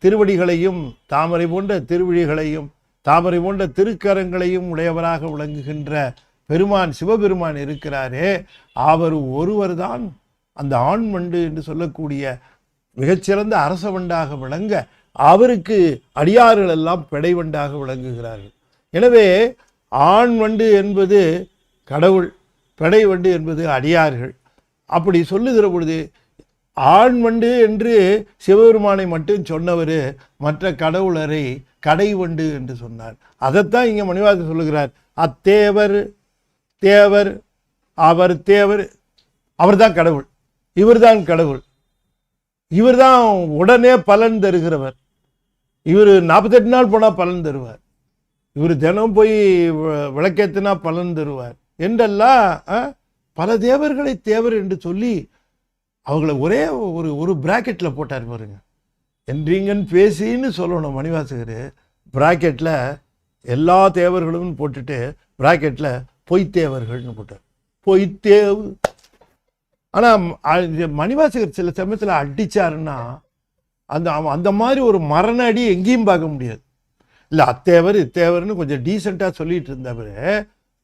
திருவடிகளையும், தாமரை போன்ற திருவடிகளையும், தாமரை போன்ற திருக்கரங்களையும் உடையவராக விளங்குகின்ற பெருமான் சிவபெருமான் இருக்கிறாரே, அவர் ஒருவர் தான் அந்த ஆண் வண்டு என்று சொல்லக்கூடிய மிகச்சிறந்த அரச வண்டாக விளங்க, அவருக்கு அடியார்கள் எல்லாம் பெடை வண்டாக விளங்குகிறார்கள். எனவே ஆண் வண்டு என்பது கடவுள், பெடை வண்டு என்பது அடியார்கள். அப்படி சொல்லுகிற பொழுது ஆண் வண்டு என்று சிவபெருமானை மட்டும் சொன்னவர் மற்ற கடவுளரை கடை வண்டு என்று சொன்னார். அதைத்தான் இங்கே மணிவாசகர் சொல்லுகிறார். அத்தேவர் தேவர், அவர் தேவர், அவர் தான் கடவுள், இவர் தான் கடவுள், இவர் தான் உடனே பலன் தருகிறவர், இவர் 48 நாள் போனால் பலன் தருவார், இவர் தினம் போய் விளக்கேற்றினா பலன் தருவார் என்றெல்லாம் பல தேவர்களை தேவர் என்று சொல்லி அவங்கள ஒரே ஒரு பிராக்கெட்டில் போட்டார் பாருங்க. என்றீங்கன்னு பேசின்னு சொல்லணும் மணிவாசகர். பிராக்கெட்டில் எல்லா தேவர்களும் போட்டுட்டு பிராக்கெட்டில் பொய்த்தேவர்கள்னு போட்டார். பொய்த்தேவு. ஆனால் மணிவாசகர் சில சமயத்தில் அடித்தாருன்னா அந்த மாதிரி ஒரு மரண அடி எங்கேயும் பார்க்க முடியாது. இல்லை அத்தேவர் இத்தேவர்னு கொஞ்சம் டீசெண்டாக சொல்லிட்டு இருந்தவர்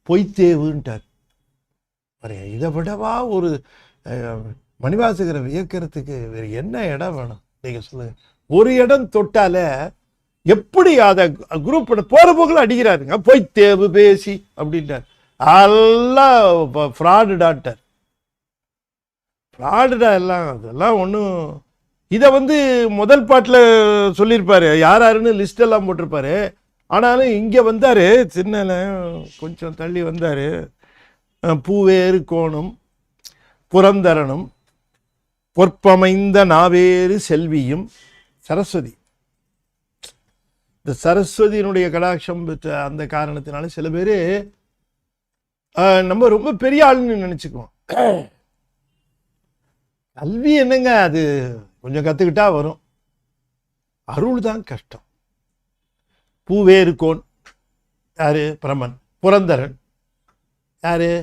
பொய்த்தேவுன்ட்டார். இதை விடவா ஒரு மணிவாசகரை வியக்கிறதுக்கு வேறு என்ன இடம் வேணும் நீங்கள் சொல்லுங்க. ஒரு இடம் தொட்டாலே எப்படி அதை குரூப் போகிற போக்கில் அடிக்கிறாருங்க. பொய்த்தேவு பேசி அப்படின்ட்டார். எல்லாம் ஃப்ராடு டாக்டர், ஃப்ராடுடா எல்லாம். அதெல்லாம் ஒன்றும். இதை வந்து முதல் பாட்டில் சொல்லியிருப்பாரு, யார் யாருன்னு லிஸ்ட் எல்லாம் போட்டிருப்பாரு. ஆனாலும் இங்கே வந்தார், சின்ன கொஞ்சம் தள்ளி வந்தார். பூவேறு கோணும் புரந்தரனும் பொற்பமைந்த நாவேறு செல்வியும் சரஸ்வதி. இந்த சரஸ்வதியினுடைய கடாட்சம் பெற்ற அந்த காரணத்தினால சில பேர் நம்ம ரொம்ப பெரிய ஆளுன்னு நினச்சிக்குவோம். கல்வி என்னங்க, அது கொஞ்சம் கற்றுக்கிட்டா வரும், அருள் தான் கஷ்டம். பூவேறு கோன் யாரு? பிரமன். புரந்தரன் யாரு?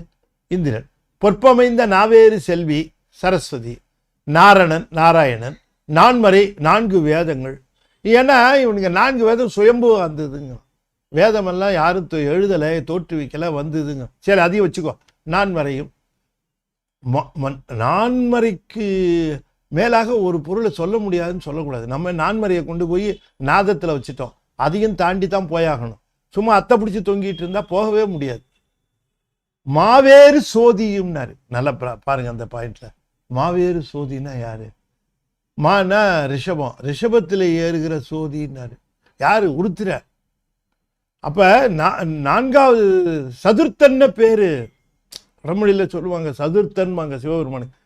இந்திரன். பொற்பமைந்த நாவேறு செல்வி சரஸ்வதி. நாரணன் நாராயணன். நான்மறை 4 வேதங்கள். ஏன்னா இவனுங்க 4 வேதம் சுயம்பு வந்ததுங்க. வேதமெல்லாம் யாரும் எழுதலை, தோற்றுவிக்கலை, வந்ததுங்க. சரி, அதையும் வச்சுக்கோ. நான்மறையும் நான்மறைக்கு மேலாக ஒரு பொருளை சொல்ல முடியாதுன்னு சொல்லக்கூடாது. நம்ம நான்மறையை கொண்டு போய் நாதத்தில் வச்சுட்டோம், அதையும் தாண்டி தான் போயாகணும். சும்மா அத்தை பிடிச்சி தொங்கிட்டு இருந்தா போகவே முடியாது. மாவேறு சோதியும்னாரு. நல்லா பாருங்க அந்த பாயிண்ட்ல. மாவேறு சோதினா யாரு? மானா ரிஷபம், ரிஷபத்தில் ஏறுகிற சோதினாரு. யாரு? உருத்திர. அப்ப 4வது சதுர்த்தன்ன பேரு. வடமொழியில் சொல்லுவாங்க சதுர்த்தன்பாங்க சிவபெருமானுக்கு.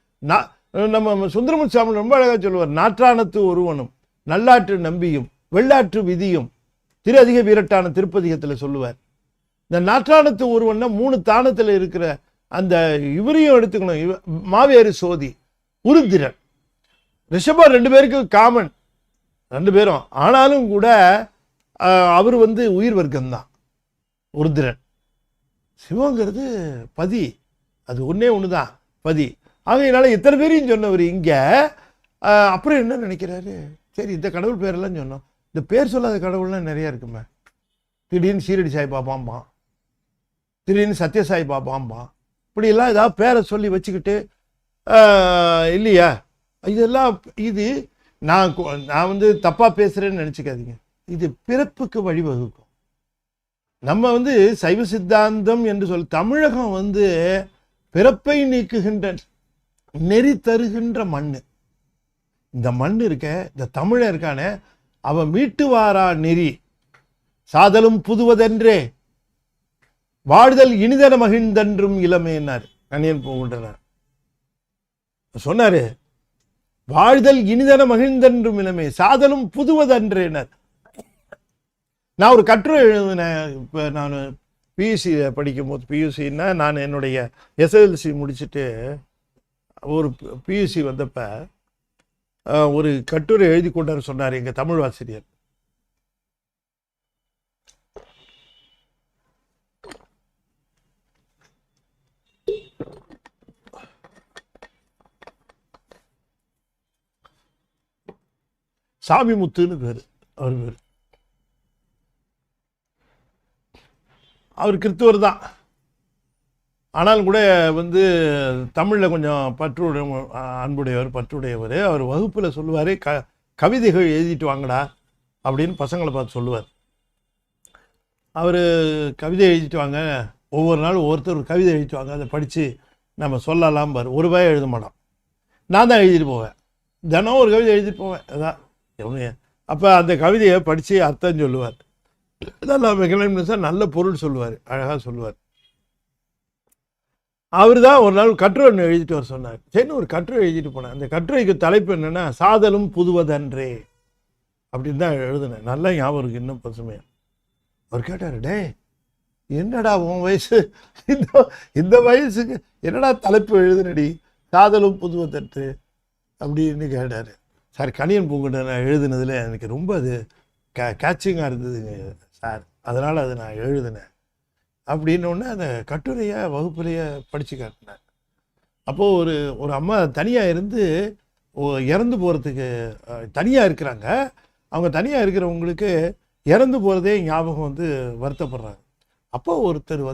நம்ம சுந்தரமூர்த்தி சாமி ரொம்ப அழகாக சொல்லுவார், நாற்றானத்து ஒருவனும் நல்லாற்று நம்பியும் வெள்ளாற்று விதியும் திரு அதிக வீரட்டான திருப்பதிகத்தில் சொல்லுவார். இந்த நாற்றானத்து ஒருவன்னா 3 தானத்தில் இருக்கிற அந்த இவரையும் எடுத்துக்கணும். மாவேறு சோதி உருத்திரன் ரிஷபம் 2 பேருக்கும் காமன், 2 பேரும். ஆனாலும் கூட அவர் உயிர் வர்க்கம்தான் உருத்திரன். சிவங்கிறது பதி, அது ஒன்னே ஒண்ணுதான் பதி. ஆகையினால இத்தனை பேரையும் சொன்னவர் இங்க அப்புறம் என்ன நினைக்கிறாரு, சரி இந்த கடவுள் பேரெல்லாம் சொன்னோம், இந்த பேர் சொல்லாத கடவுள்லாம் நிறைய இருக்குமே. திடீர்னு சீரடி சாய் பாபாம்பான், திடீர்னு சத்யசாய் பாபாம்பான், இப்படியெல்லாம் ஏதாவது பேரை சொல்லி வச்சுக்கிட்டு இல்லையா, இதெல்லாம் இது நான் தப்பா பேசுறேன்னு நினைச்சுக்காதீங்க. இது பிறப்புக்கு வழிவகுக்கும். நம்ம சைவ சித்தாந்தம் என்று சொல்ல, தமிழகம் பிறப்பை நீக்குகின்ற நெறி தருகின்ற மண்ணு. இந்த மண் இருக்க, இந்த தமிழன் இருக்கானே, அவன் மீட்டு வாரா நெறி சாதலும் புதுவதென்றே வாழ்தல் இனிதன மகிழ்ந்தன்றும் இளமேனார் கணியன் பூங்குன்றனார் சொன்னாரு. வாழ்தல் இனிதன மகிழ்ந்தன்றும் இளமே சாதலும் புதுவதன்றேனார். நான் ஒரு கட்டுரை எழுதினேன். இப்போ நான் பியூசி படிக்கும் போது, பியூசின்னா நான் என்னுடைய எஸ்எல்சி முடிச்சுட்டு ஒரு பியூசி வந்தப்ப ஒரு கட்டுரை எழுதி கொண்டார் சொன்னார் எங்கள் தமிழ் ஆசிரியர். சாமிமுத்துன்னு பேர், அவர் பேர். அவர் கிறிஸ்துவர் தான், ஆனாலும் கூட தமிழில் கொஞ்சம் அன்புடையவர், பற்றுடையவர். அவர் வகுப்பில் சொல்லுவார், கவிதைகள் எழுதிட்டு வாங்கடா அப்படின்னு பசங்களை பார்த்து சொல்லுவார். அவர் கவிதை எழுதிட்டு வாங்க, ஒவ்வொரு நாளும் ஒவ்வொருத்தர் ஒரு கவிதை எழுதிட்டு வாங்க, அதை படித்து நம்ம சொல்லலாம் பாரு. ஒரு ரூபாய் எழுத மாட்டோம், நான் தான் எழுதிட்டு போவேன். தினம் ஒரு கவிதை எழுதிட்டு போவேன். அதான் அப்போ அந்த கவிதையை படித்து அர்த்தம் சொல்லுவார். நல்லா சார் நல்ல பொருள் சொல்லுவார், அழகாக சொல்லுவார். அவர் தான் ஒரு நாள் கட்டுரை ஒன்று எழுதிட்டு வர சொன்னார். சரின்னு ஒரு கட்டுரை எழுதிட்டு போனேன். அந்த கட்டுரைக்கு தலைப்பு என்னென்னா சாதலும் புதுவதன்றே அப்படின்னு தான் எழுதுனேன். நல்லா ஞாபகம் இருக்கு, இன்னும் பசுமையா. அவர் கேட்டார், டே என்னடா உன் வயசு, இந்த வயசுக்கு என்னடா தலைப்பு எழுதுனடி, சாதலும் புதுவதன்று அப்படின்னு கேட்டார். சார் கணியன் பூங்குன்றன் எழுதுனதில் எனக்கு ரொம்ப அது கேட்சிங்காக இருந்ததுங்க சார், அதனால் அதை நான் எழுதினேன் அப்படின்னோடனே அந்த கட்டுரையை வகுப்புலையே படித்து காட்டினேன். அப்போது ஒரு அம்மா தனியாக இறந்து போகிறதுக்கு தனியாக இருக்கிறாங்க. அவங்க தனியாக இருக்கிறவங்களுக்கு இறந்து போகிறதே ஞாபகம் வருத்தப்படுறாங்க. அப்போ ஒருத்தர்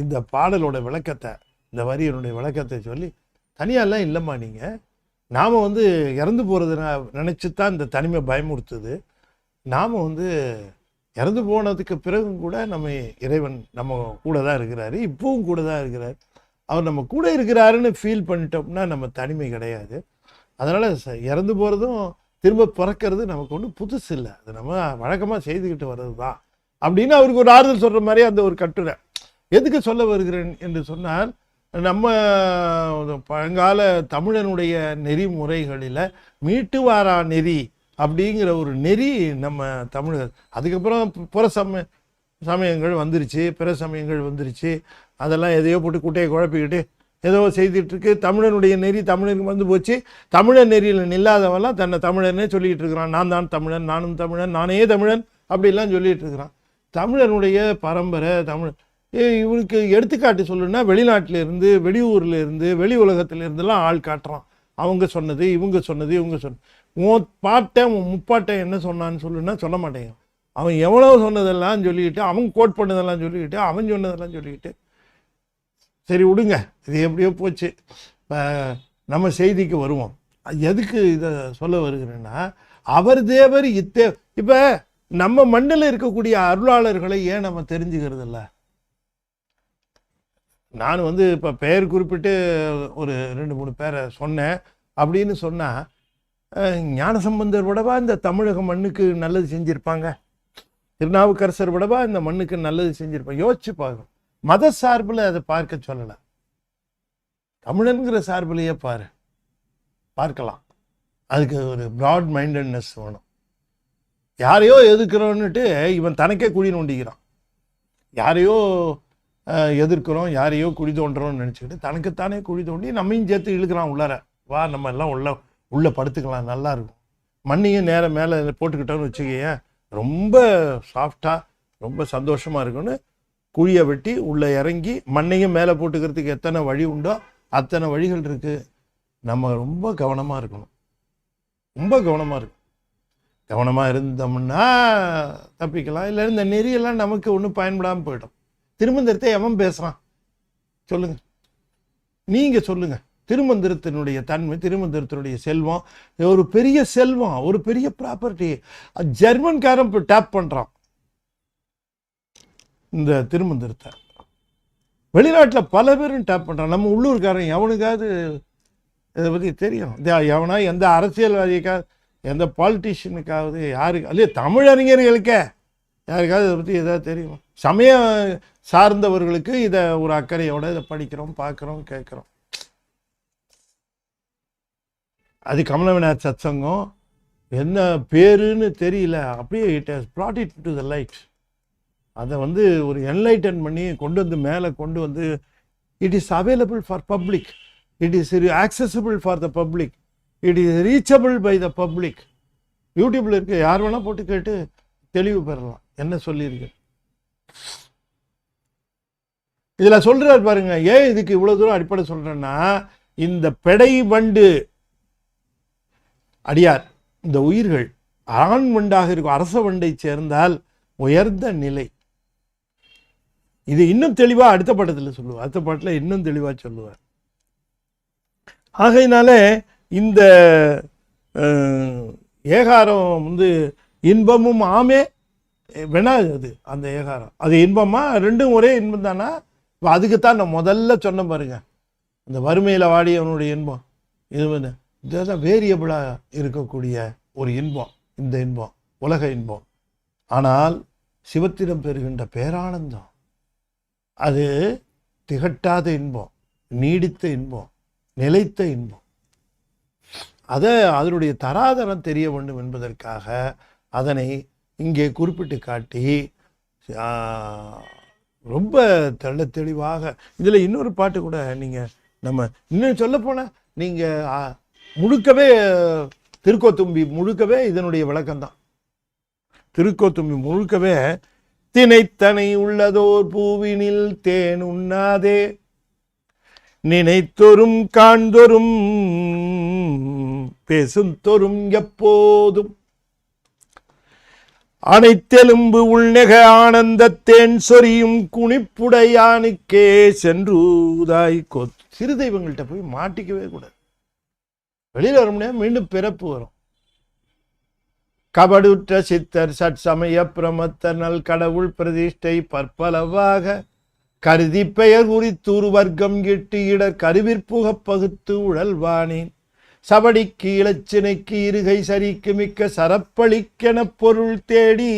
இந்த பாடலோட விளக்கத்தை, இந்த வரியினுடைய விளக்கத்தை சொல்லி, தனியாலாம் இல்லைம்மா நீங்கள், நாம் இறந்து போகிறத நினச்சி தான் இந்த தனிமை பயமுறுத்துது. நாம் இறந்து போனதுக்கு பிறகும் கூட நம்ம இறைவன் நம்ம கூட தான் இருக்கிறாரு, இப்பவும் கூட தான் இருக்கிறார். அவர் நம்ம கூட இருக்கிறாருன்னு ஃபீல் பண்ணிட்டோம்னா நம்ம தனிமை கிடையாது. அதனால் இறந்து போகிறதும் திரும்ப பிறக்கிறது நமக்கு ஒன்றும் புதுசு இல்லை, அது நம்ம வழக்கமாக செய்துக்கிட்டு வர்றது தான் அப்படின்னு அவருக்கு ஒரு ஆறுதல் சொல்கிற மாதிரி அந்த ஒரு கட்டுரை. எதுக்கு சொல்ல வருகிறேன் என்று சொன்னால், நம்ம பழங்கால தமிழனுடைய நெறிமுறைகளில் மீட்டு வாரா நெறி அப்படிங்கிற ஒரு நெறி நம்ம தமிழர். அதுக்கப்புறம் புற சமயங்கள் வந்துருச்சு, பிற சமயங்கள் வந்துருச்சு, அதெல்லாம் எதையோ போட்டு குட்டையை குழப்பிக்கிட்டு ஏதோ செய்துட்டுருக்கு. தமிழனுடைய நெறி தமிழனுக்கு போச்சு. தமிழன் நெறியில் நில்லாதவெல்லாம் தன்னை தமிழனே சொல்லிக்கிட்டு இருக்கிறான். நான் தான் தமிழன், நானும் தமிழன், நானே தமிழன் அப்படிலாம் சொல்லிகிட்டு இருக்கிறான். தமிழனுடைய பரம்பரை தமிழ் இவனுக்கு எடுத்துக்காட்டு சொல்லுன்னா, வெளிநாட்டிலேருந்து, வெளியூர்லேருந்து, வெளி உலகத்திலேருந்துலாம் ஆள் காட்டுறான். அவங்க சொன்னது, இவங்க சொன்னது, இவங்க சொன்னது. உன் பாட்டை உன் முப்பாட்டை என்ன சொன்னான்னு சொல்லுன்னா சொல்ல மாட்டேங்க. அவன் எவ்வளோ சொன்னதெல்லாம் சொல்லிக்கிட்டு, அவன் கோட் பண்ணதெல்லாம் சொல்லிக்கிட்டு, அவன் சொன்னதெல்லாம் சொல்லிக்கிட்டு, சரி விடுங்க, இது எப்படியோ போச்சு. இப்போ நம்ம செய்திக்கு வருவோம். எதுக்கு இதை சொல்ல வருகிறேன்னா, அவர் தேவர் இப்போ நம்ம மண்ணில் இருக்கக்கூடிய அருளாளர்களை ஏன் நம்ம தெரிஞ்சுக்கிறது இல்லை? நான் இப்போ பெயர் குறிப்பிட்டு ஒரு 2-3 பேரை சொன்னேன் அப்படின்னு சொன்னால், ஞானசம்பந்தர் விடவா இந்த தமிழக மண்ணுக்கு நல்லது செஞ்சுருப்பாங்க? திருநாவுக்கரசர் விடவா இந்த மண்ணுக்கு நல்லது செஞ்சுருப்பாங்க? யோசிச்சு பார்க்கணும். மத சார்பில் அதை பார்க்க சொல்லலை. தமிழன்கிற சார்பிலேயே பார்க்கலாம். அதுக்கு ஒரு ப்ராட் மைண்டட்னஸ் வேணும். யாரையோ எதிர்க்கிறோன்னுட்டு இவன் தனக்கே குழி நோண்டிக்கிறான். யாரையோ எதிர்க்கிறோம், யாரையோ குழி தோன்றோம்னு நினச்சிக்கிட்டு தனக்குத்தானே குழி தோண்டி நம்மையும் சேர்த்து இழுக்கிறான் உள்ளார. வா நம்ம எல்லாம் உள்ளே படுத்துக்கலாம், நல்லா இருக்கும். மண்ணையும் நேரம் மேலே போட்டுக்கிட்டோன்னு வச்சுக்கையே, ரொம்ப சாஃப்டாக ரொம்ப சந்தோஷமாக இருக்குன்னு குழியை வெட்டி உள்ளே இறங்கி மண்ணையும் மேலே போட்டுக்கிறதுக்கு எத்தனை வழி உண்டோ அத்தனை வழிகள் இருக்குது. நம்ம ரொம்ப கவனமாக இருக்கணும், ரொம்ப கவனமாக இருக்கும். கவனமாக இருந்தோம்னா தப்பிக்கலாம். இல்லை இந்த நெறியெல்லாம் நமக்கு ஒன்றும் பயன்படாமல் போயிடும். திருமந்திரத்தை எவன் பேசுகிறான் சொல்லுங்கள், நீங்கள் சொல்லுங்கள். திருமந்திரத்தினுடைய தன்மை, திருமந்திரத்தினுடைய செல்வம், ஒரு பெரிய செல்வம், ஒரு பெரிய ப்ராப்பர்ட்டி. ஜெர்மன்காரன் இப்போ டேப் பண்ணுறான் இந்த திருமந்திரத்தை. வெளிநாட்டில் பல பேரும் டேப் பண்ணுறான். நம்ம உள்ளூர்காரன் எவனுக்காவது இதை பற்றி தெரியும்? எவனா எந்த அரசியல்வாதிக்காவது, எந்த பாலிட்டிஷியனுக்காவது, யாருக்கு இல்லையா தமிழறிஞர்களுக்கே யாருக்காவது இதை பற்றி எதாவது தெரியும்? சமயம் சார்ந்தவர்களுக்கு இதை ஒரு அக்கறையோடு இதை படிக்கிறோம், பார்க்குறோம், கேட்குறோம். அது கமலவிநாத் சத்சங்கம் என்ன பேருன்னு தெரியல, அப்படியே it has brought it to the light. அதை ஒரு என்லைட்டன் பண்ணி கொண்டு மேலே கொண்டு it is available for public, it is accessible for the public, it is reachable by the public. யூடியூப்பில் இருக்க யார் வேணால் போட்டு கேட்டு தெளிவு பெறலாம் என்ன சொல்லியிருக்கு. இதில் சொல்கிறார் பாருங்க, ஏன் இதுக்கு இவ்வளோ தூரம் அடிப்படை சொல்கிறேன்னா, இந்த பெடை வண்டு அடியார், இந்த உயிர்கள் ஆண் வண்டாக இருக்கும் அரச வண்டை சேர்ந்தால் உயர்ந்த நிலை. இது இன்னும் தெளிவாக அடுத்த பாட்டத்தில் சொல்லுவார், அடுத்த பாட்டில் இன்னும் தெளிவாக சொல்லுவார். ஆகையினால இந்த ஏகாரம் இன்பமும் ஆமே வேணா, அது அந்த ஏகாரம் அது இன்பமா, ரெண்டும் ஒரே இன்பம் தானா? இப்போ அதுக்குத்தான் நான் முதல்ல சொன்ன பாருங்க, இந்த வறுமையில் வாடியவனுடைய இன்பம் இது இதுதான் வேரியபிளாக இருக்கக்கூடிய ஒரு இன்பம், இந்த இன்பம் உலக இன்பம். ஆனால் சிவத்திடம் பெறுகின்ற பேரானந்தம் அது திகட்டாத இன்பம், நீடித்த இன்பம், நிலைத்த இன்பம். அதனுடைய தராதரம் தெரிய வேண்டும் என்பதற்காக அதனை இங்கே குறிப்பிட்டு காட்டி ரொம்ப தெளிவாக. இதில் இன்னொரு பாட்டு கூட நீங்கள் நம்ம இன்னும் சொல்ல போனால் நீங்கள் முழுக்கவே திருக்கோத்தும்பி முழுக்கவே இதனுடைய விளக்கம்தான். திருக்கோத்தும்பி முழுக்கவே தினைத்தனை உள்ளதோர் பூவினில் தேன் உண்ணாதே, நினைத்தொரும் காண்தொரும் பேசும் தொரும் எப்போதும், அனைத்தெலும்பு உள்நெக ஆனந்த தேன் சொரியும் குணிப்புடையானுக்கே சென்றுதாய் கொத். சிறு தெய்வங்கள்கிட்ட போய் மாட்டிக்கவே கூடாது. வெளியில் வர முடியாது, மீண்டும் பிறப்பு வரும். கபடுற்ற சித்தர் சட்சமய பிரமத்தர் நல் கடவுள் பிரதிஷ்டை பற்பலவாக கருதி பெயர் குறித்தூர் வர்க்கம் கிட்டு இடர் கருவிற்புக பகுத்து உழல்வானேன் சபடிக்கு இலச்சினைக்கு இருகை சரிக்கு மிக்க சரப்பளிக்கென பொருள் தேடி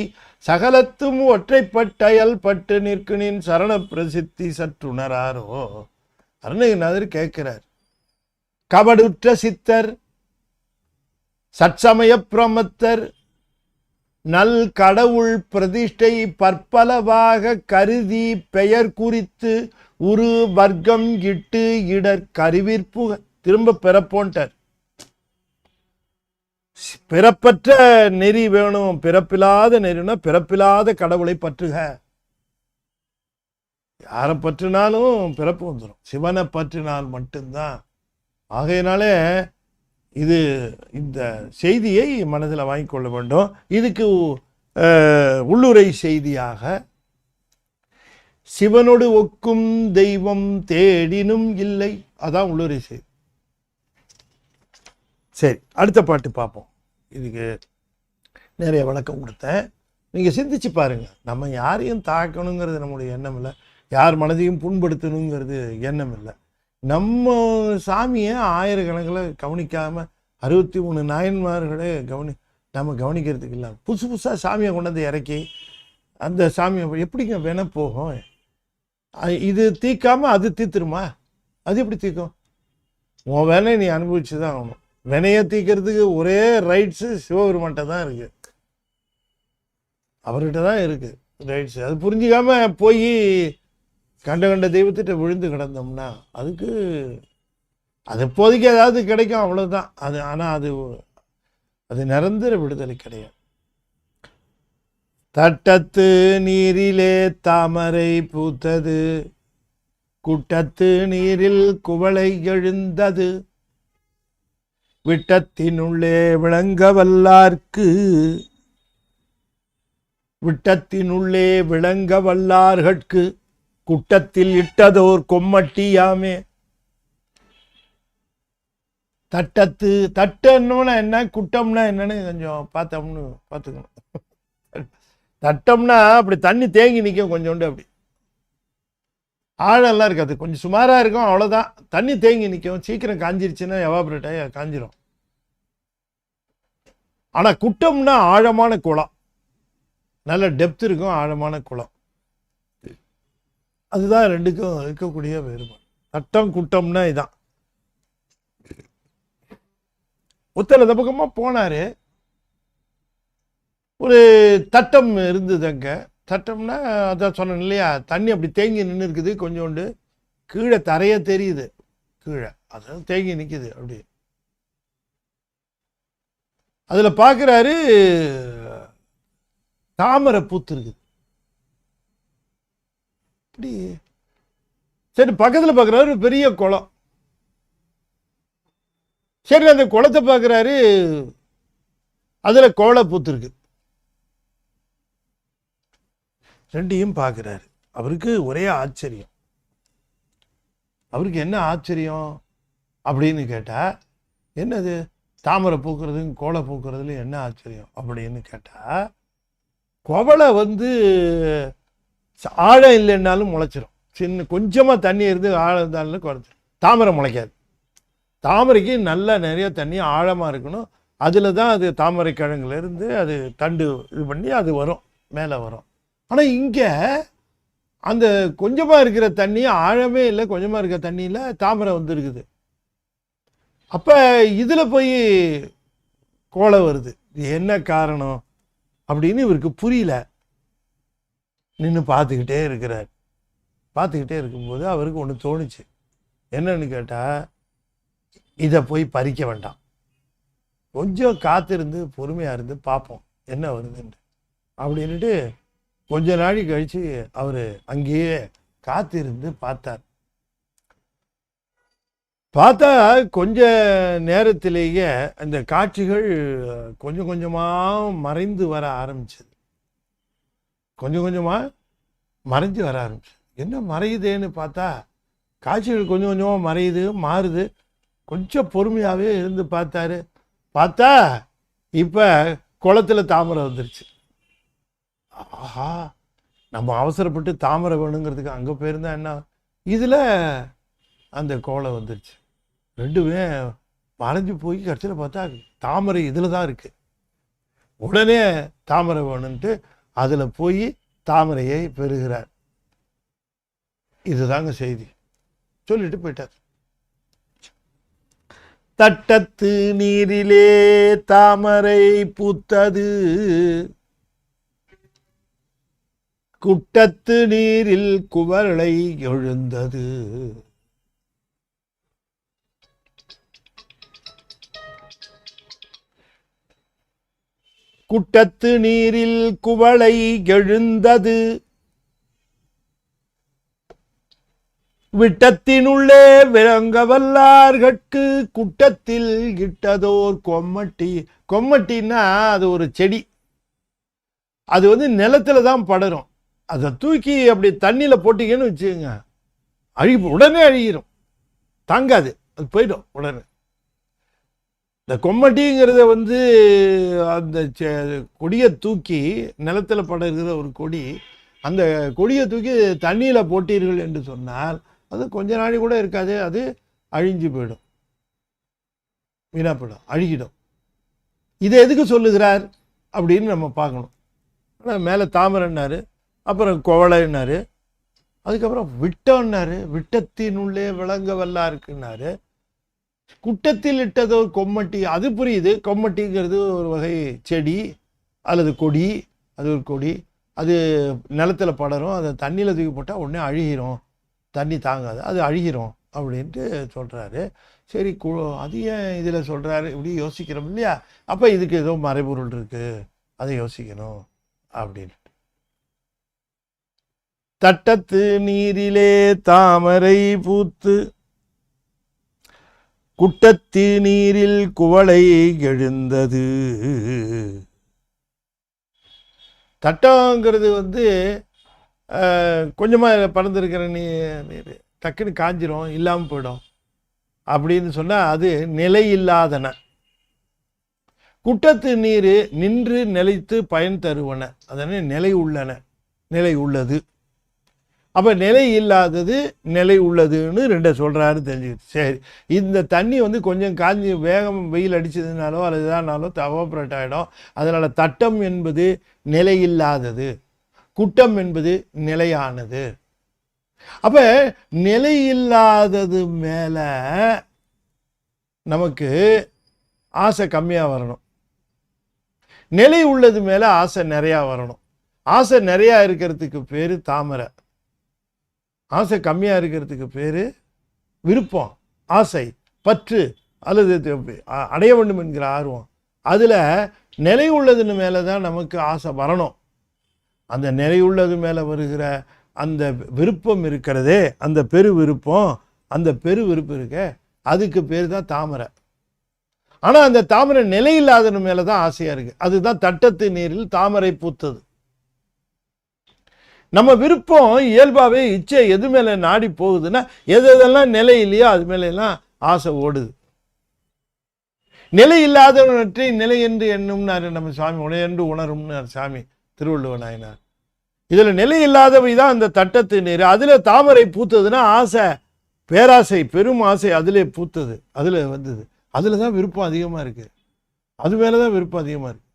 சகலத்தும் ஒற்றைப்பட்டயல் பட்டு நிற்குனின் சரண பிரசித்தி சற்றுணராரோ. அருணகிரிநாதர் கேட்கிறார், கபடுற்ற சித்தர் சட்சமய பிரமத்தர் நல் கடவுள் பிரதிஷ்டை பற்பலவாக கருதி பெயர் குறித்து உரு வர்க்கம் இட்டு இடர் கருவிற்புக. திரும்ப பிறப்போன்ட்டார். பிறப்பற்ற நெறி வேணும், பிறப்பில்லாத நெறினா பிறப்பில்லாத கடவுளை பற்றுக. யாரை பற்றினாலும் பிறப்பு வந்துடும், சிவனை பற்றினால் மட்டும்தான். ஆகையினாலே இது இந்த செய்தியை மனதில் வாங்கிக்கொள்ள வேண்டும். இதுக்கு உள்ளுரை செய்தியாக சிவனோடு ஒக்கும் தெய்வம் தேடினும் இல்லை, அதான் உள்ளுரை செய்தி. சரி, அடுத்த பாட்டு பார்ப்போம். இதுக்கு நிறைய விளக்கம் கொடுத்தேன், நீங்கள் சிந்திச்சு பாருங்கள். நம்ம யாரையும் தாக்கணுங்கிறது நம்முடைய எண்ணம் இல்லை, யார் மனதையும் புண்படுத்தணுங்கிறது எண்ணம் இல்லை. நம்ம சாமியை ஆயிரக்கணக்கில் கவனிக்காமல் 63 நாயன்மார்களே நம்ம கவனிக்கிறதுக்கு இல்லை. புதுசு புதுசாக சாமியை கொண்டாந்து இறக்கி அந்த சாமியை எப்படிங்க வேண போகும்? இது தீக்காமல் அது தீத்துருமா? அது எப்படி தீக்கும்? உன் வினை நீ அனுபவிச்சு தான் ஆகணும். வினையை தீக்கிறதுக்கு ஒரே ரைட்ஸு சிவபெருமான்கிட்ட தான் இருக்குது, அவர்கிட்ட தான் இருக்குது ரைட்ஸு. அது புரிஞ்சிக்காம போய் கண்ட கண்ட தெய்வத்திட்ட விழுந்து கிடந்தோம்னா அதுக்கு அது இப்போதைக்கு ஏதாவது கிடைக்கும், அவ்வளோதான் அது. ஆனால் அது நிரந்தர விடுதலை கிடையாது. தட்டத்து நீரிலே தாமரை பூத்தது, குட்டத்து நீரில் குவளை எழுந்தது, விட்டத்தினுள்ளே விளங்க வல்லார்க்கு, விட்டத்தினுள்ளே விளங்க வல்லார்கட்கு, குட்டத்தில் இட்டதோர் கொம்மட்டியாமே. தட்டத்து தட்டம்னா என்ன, குட்டம்னா என்னன்னு கொஞ்சம் பார்த்துக்கணும். தட்டம்னா அப்படி தண்ணி தேங்கி நிற்கும் கொஞ்சோண்டு, அப்படி ஆழம்லாம் இருக்காது, கொஞ்சம் சுமாராக இருக்கும், அவ்வளோதான். தண்ணி தேங்கி நிற்கும், சீக்கிரம் காஞ்சிருச்சுன்னா எவாபரேட் ஆகி காஞ்சிரும். ஆனால் குட்டம்னா ஆழமான குளம், நல்ல டெப்த் இருக்கும், ஆழமான குளம். அதுதான் ரெண்டுக்கும் இருக்கக்கூடிய வேறுபாடு. தட்டம் குட்டம்னா இதான். ஒருத்தர் அந்த பக்கமாக போனார், ஒரு தட்டம் இருந்தது அங்கே. தட்டம்னா அதான் சொன்னேன் இல்லையா, தண்ணி அப்படி தேங்கி நின்று இருக்குது, கொஞ்சோண்டு கீழே தரைய தெரியுது, கீழே அதாவது தேங்கி நிற்குது அப்படி. அதில் பார்க்குறாரு தாமரை பூத்து இருக்குது. அப்படி சரி, பக்கத்தில் பார்க்குறாரு பெரிய குளம். சரி, அந்த குளத்தை பார்க்குறாரு, அதில் கோலை பூத்துருக்கு. ரெண்டையும் பார்க்குறாரு. அவருக்கு ஒரே ஆச்சரியம். அவருக்கு என்ன ஆச்சரியம் அப்படின்னு கேட்டால், என்னது தாமரை பூக்கிறதும் கோலை பூக்கிறதுல என்ன ஆச்சரியம் அப்படின்னு கேட்டால், குவளை ஆழம் இல்லைன்னாலும் முளைச்சிரும். கொஞ்சமாக தண்ணி இருந்து ஆழம் இருந்தாலும் குறைச்சிரும். தாமரை முளைக்காது. தாமரைக்கு நல்லா நிறைய தண்ணி ஆழமாக இருக்கணும். அதில் தான் அது தாமரை கிழங்குலேருந்து அது தண்டு இது பண்ணி அது வரும், மேலே வரும். ஆனால் இங்கே அந்த கொஞ்சமாக இருக்கிற தண்ணி ஆழமே இல்லை, கொஞ்சமாக இருக்கிற தண்ணியில் தாமரை வந்துருக்குது. அப்போ இதில் போய் கோலை வருது. இது என்ன காரணம் அப்படின்னு இவருக்கு புரியல. நின்று பார்த்துக்கிட்டே இருக்கிறார். பார்த்துக்கிட்டே இருக்கும்போது அவருக்கு ஒன்று தோணுச்சு. என்னன்னு கேட்டால், இதை போய் பறிக்க வேண்டாம், கொஞ்சம் காத்திருந்து பொறுமையாக இருந்து பார்ப்போம் என்ன வருதுன்னு அப்படின்ட்டு கொஞ்ச நாள் கழித்து அவர் அங்கேயே காத்திருந்து பார்த்தார். பார்த்தா கொஞ்ச நேரத்திலேயே அந்த காட்சிகள் கொஞ்சம் கொஞ்சமாக மறைந்து வர ஆரம்பிச்சது. கொஞ்சம் கொஞ்சமாக மறைஞ்சு வர ஆரம்பிச்சு. என்ன மறையுதேன்னு பார்த்தா, காட்சிகள் கொஞ்சம் கொஞ்சமாக மறையுது, மாறுது. கொஞ்சம் பொறுமையாகவே இருந்து பார்த்தாரு. பார்த்தா இப்போ குளத்தில் தாமரை வந்துருச்சு. ஆஹா, நம்ம அவசரப்பட்டு தாமரை வேணுங்கிறதுக்கு அங்கே போயிருந்தா என்ன, இதில் அந்த கோலை வந்துருச்சு. ரெண்டுமே மறைஞ்சு போய் கடைசியில் பார்த்தா தாமரை இதில் தான் இருக்குது. உடனே தாமரை வேணுன்ட்டு அதில் போய் தாமரையை பெறுகிறார். இதுதாங்க செய்தி. சொல்லிட்டு போயிட்டார். தட்டத்து நீரிலே தாமரை பூத்தது, குட்டத்து நீரில் குவளை எழுந்தது. குட்டத்து நீரில் குவளை எழுந்தது, விட்டத்தினுள்ளே விளங்க வல்லார்கட்கு, குட்டத்தில் இட்டதோர் கொம்மட்டி. கொம்மட்டின்னா அது ஒரு செடி. அது நிலத்துல தான் படரும். அதை தூக்கி அப்படி தண்ணியில் போட்டிங்கன்னு வச்சுக்கோங்க, உடனே அழுகிரும், தாங்காது, அது போயிடும் உடனே. இந்த கொம்மட்டிங்கிறத அந்த கொடியை தூக்கி நிலத்தில் படர்கிற ஒரு கொடி, அந்த கொடியை தூக்கி தண்ணியில் போட்டீர்கள் என்று சொன்னால் அது கொஞ்ச நாள் கூட இருக்காது, அது அழிஞ்சு போயிடும், வீணா போயிடும், அழுகிடும். இதை எதுக்கு சொல்லுகிறார் அப்படின்னு நம்ம பார்க்கணும். ஆனால் மேலே தாமரைன்னாரு, அப்புறம் குவளைன்னாரு, அதுக்கப்புறம் விட்டம்னாரு, விட்டத்தினுள்ளே விளங்க வல்லா இருக்குன்னாரு. குட்டத்தில் இட்டதோ கொம்மட்டி, அது புரியுது. கொம்மட்டிங்கிறது ஒரு வகை செடி அல்லது கொடி, அது ஒரு கொடி, அது நிலத்தில் படரும், அதை தண்ணியில் தூக்கி போட்டால் உடனே அழுகிரும், தண்ணி தாங்காது, அது அழுகிரும் அப்படின்ட்டு சொல்கிறாரு. சரி, அது ஏன் இதில் சொல்கிறாரு இப்படி யோசிக்கிறோம் இல்லையா? அப்போ இதுக்கு ஏதோ மறைபொருள் இருக்குது, அதை யோசிக்கணும் அப்படின்னு. தட்டத்து நீரிலே தாமரை பூத்து குட்டத்து நீரில் குவளை எழுந்தது. தட்டங்கிறது கொஞ்சமாக பறந்துருக்கிற நீர் டக்குன்னு காஞ்சிரும், இல்லாமல் போயிடும் அப்படின்னு சொன்னால் அது நிலை இல்லாதன. குட்டத்து நீர் நின்று நிலைத்து பயன் தருவன, அதனை நிலை உள்ளன, நிலை உள்ளது. அப்போ நிலை இல்லாதது நிலை உள்ளதுன்னு ரெண்டை சொல்கிறாரு தெரிஞ்சுக்கிட்டு. சரி, இந்த தண்ணி கொஞ்சம் காஞ்சி வேகம் வெயில் அடித்ததுனாலோ அல்லது இதானாலோ எவாபரேட் ஆகிடும். அதனால் தட்டம் என்பது நிலையில்லாதது, குட்டம் என்பது நிலையானது. அப்போ நிலையில்லாதது மேலே நமக்கு ஆசை கம்மியாக வரணும், நிலை உள்ளது மேலே ஆசை நிறையா வரணும். ஆசை நிறையா இருக்கிறதுக்கு பேர் தாமரை, ஆசை கம்மியாக இருக்கிறதுக்கு பேர் விருப்பம், ஆசை, பற்று அல்லது அடைய வேண்டும் என்கிற ஆர்வம். அதில் நிலை உள்ளதுன்னு மேலே தான் நமக்கு ஆசை வரணும். அந்த நிலை உள்ளது மேலே வருகிற அந்த விருப்பம் இருக்கிறதே, அந்த பெரு விருப்பம், அந்த பெரு விருப்பம் இருக்க, அதுக்கு பேர் தான் தாமரை. ஆனால் அந்த தாமரை நிலை இல்லாதது மேலே தான் ஆசையாக இருக்குது. அதுதான் தட்டத்து நீரில் தாமரை பூத்தது. நம்ம விருப்பம் இயல்பாகவே இச்சை எது மேலே நாடி போகுதுன்னா, எதெல்லாம் நிலை இல்லையோ அது மேலாம் ஆசை ஓடுது. நிலை இல்லாதவற்றை நிலை என்று எண்ணும்னாரு நம்ம சாமி, உடையென்று உணரும்னார் சாமி திருவள்ளுவர் நாயனார். இதில் நிலை இல்லாதவை தான் அந்த தட்டத்து நீர். அதில் தாமரை பூத்ததுன்னா ஆசை, பேராசை, பெரும் ஆசை அதிலே பூத்தது, அதில் வந்தது. அதில் தான் விருப்பம் அதிகமாக இருக்குது, அது மேலே தான் விருப்பம் அதிகமாக இருக்குது.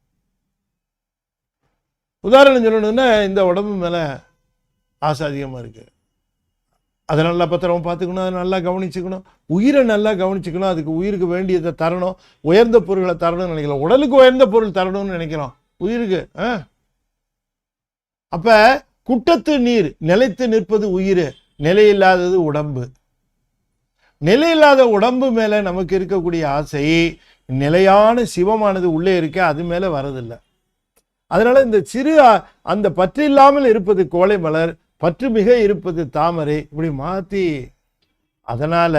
உதாரணம் சொல்லணும்னா, இந்த உடம்பு மேலே ஆசை அதிகமாக இருக்குது, அதை நல்லா பத்திரமா பார்த்துக்கணும், அதை நல்லா கவனிச்சுக்கணும், உயிரை நல்லா கவனிச்சுக்கணும், அதுக்கு உயிருக்கு வேண்டியதை தரணும், உயர்ந்த பொருளை தரணும்னு நினைக்கலாம், உடலுக்கு உயர்ந்த பொருள் தரணும்னு நினைக்கிறோம், உயிருக்கு. அப்போ குட்டத்து நீர் நிலைத்து நிற்பது உயிர், நிலையில்லாதது உடம்பு. நிலையில்லாத உடம்பு மேலே நமக்கு இருக்கக்கூடிய ஆசை நிலையான சிவமானது உள்ளே இருக்க, அது மேலே வரதில்லை. அதனால இந்த சிறு அந்த பற்று இல்லாமல் இருப்பது கோலை மலர், பற்று மிக இருப்பது தாமரை, இப்படி மாற்றி. அதனால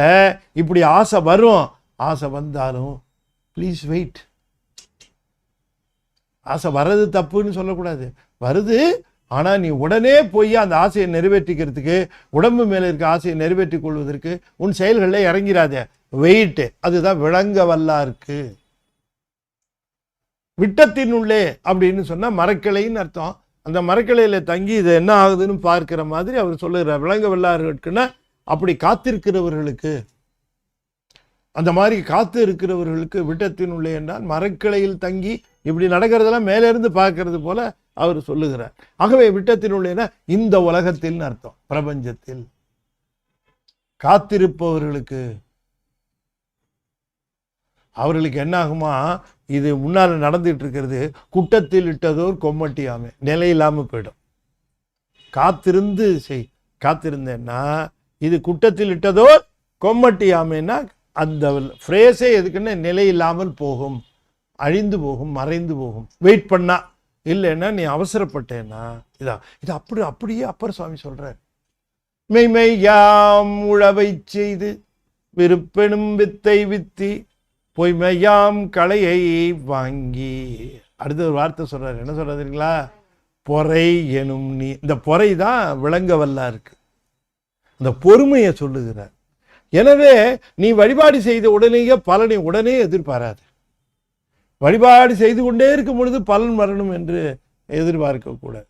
இப்படி ஆசை வரும். ஆசை வந்தாலும் ப்ளீஸ் வெயிட். ஆசை வர்றது தப்புன்னு சொல்லக்கூடாது, வருது. ஆனால் நீ உடனே போய் அந்த ஆசையை நிறைவேற்றிக்கிறதுக்கு, உடம்பு மேலே இருக்க ஆசையை நிறைவேற்றி கொள்வதற்கு உன் செயல்களில் இறங்கிறாதே, வெயிட்டு. அதுதான் விளங்க வல்லாருக்கு. விட்டத்தினுள்ளே அப்படின்னு சொன்னால் மரக்கிளைன்னு அர்த்தம். அந்த மரக்கிளையில் தங்கி இது என்ன ஆகுதுன்னு பார்க்கிற மாதிரி அவர் சொல்லுகிறார். விளங்க வல்லாருக்குன்னா அப்படி காத்திருக்கிறவர்களுக்கு, அந்த மாதிரி காத்து இருக்கிறவர்களுக்கு விட்டத்தினுள்ளே என்றால் மரக்கிளையில் தங்கி இப்படி நடக்கிறதெல்லாம் மேலேருந்து பார்க்கறது போல அவர் சொல்லுகிறார். ஆகவே விட்டத்தினுள்ளேனா இந்த உலகத்தில் அர்த்தம், பிரபஞ்சத்தில் காத்திருப்பவர்களுக்கு. அவர்களுக்கு என்ன ஆகுமா, இது முன்னால் நடந்துட்டு இருக்கிறது குட்டத்தில் இட்டதோர் கொம்மட்டியாமே, நிலை இல்லாமல் போயிடும். காத்திருந்து காத்திருந்தேன்னா இது குட்டத்தில் இட்டதோர் கொம்மட்டியாமேன்னா அந்த ஃப்ரேஸே எதுக்குன்னா நிலை இல்லாமல் போகும், அழிந்து போகும், மறைந்து போகும். வெயிட் பண்ணா, இல்லைன்னா நீ அவசரப்பட்டேன்னா இது அப்படியே அப்பர் சுவாமி சொல்றார். மெய்மையாம் உழவை செய்து விருப்பெனும் வித்தை வித்தி பொய்மையாம் களையை வாங்கி. அடுத்த ஒரு வார்த்தை சொல்றாரு, என்ன சொல்றதுங்களா, பொறை எனும் நீ. இந்த பொறை தான் விளங்க வல்லா இருக்கு, அந்த பொறுமையை சொல்லுகிறார். எனவே நீ வழிபாடு செய்த உடனேயே பலனை உடனே எதிர்பாராது. வழிபாடு செய்து கொண்டே இருக்கும் பொழுது பலன் வரணும் என்று எதிர்பார்க்க கூடாது.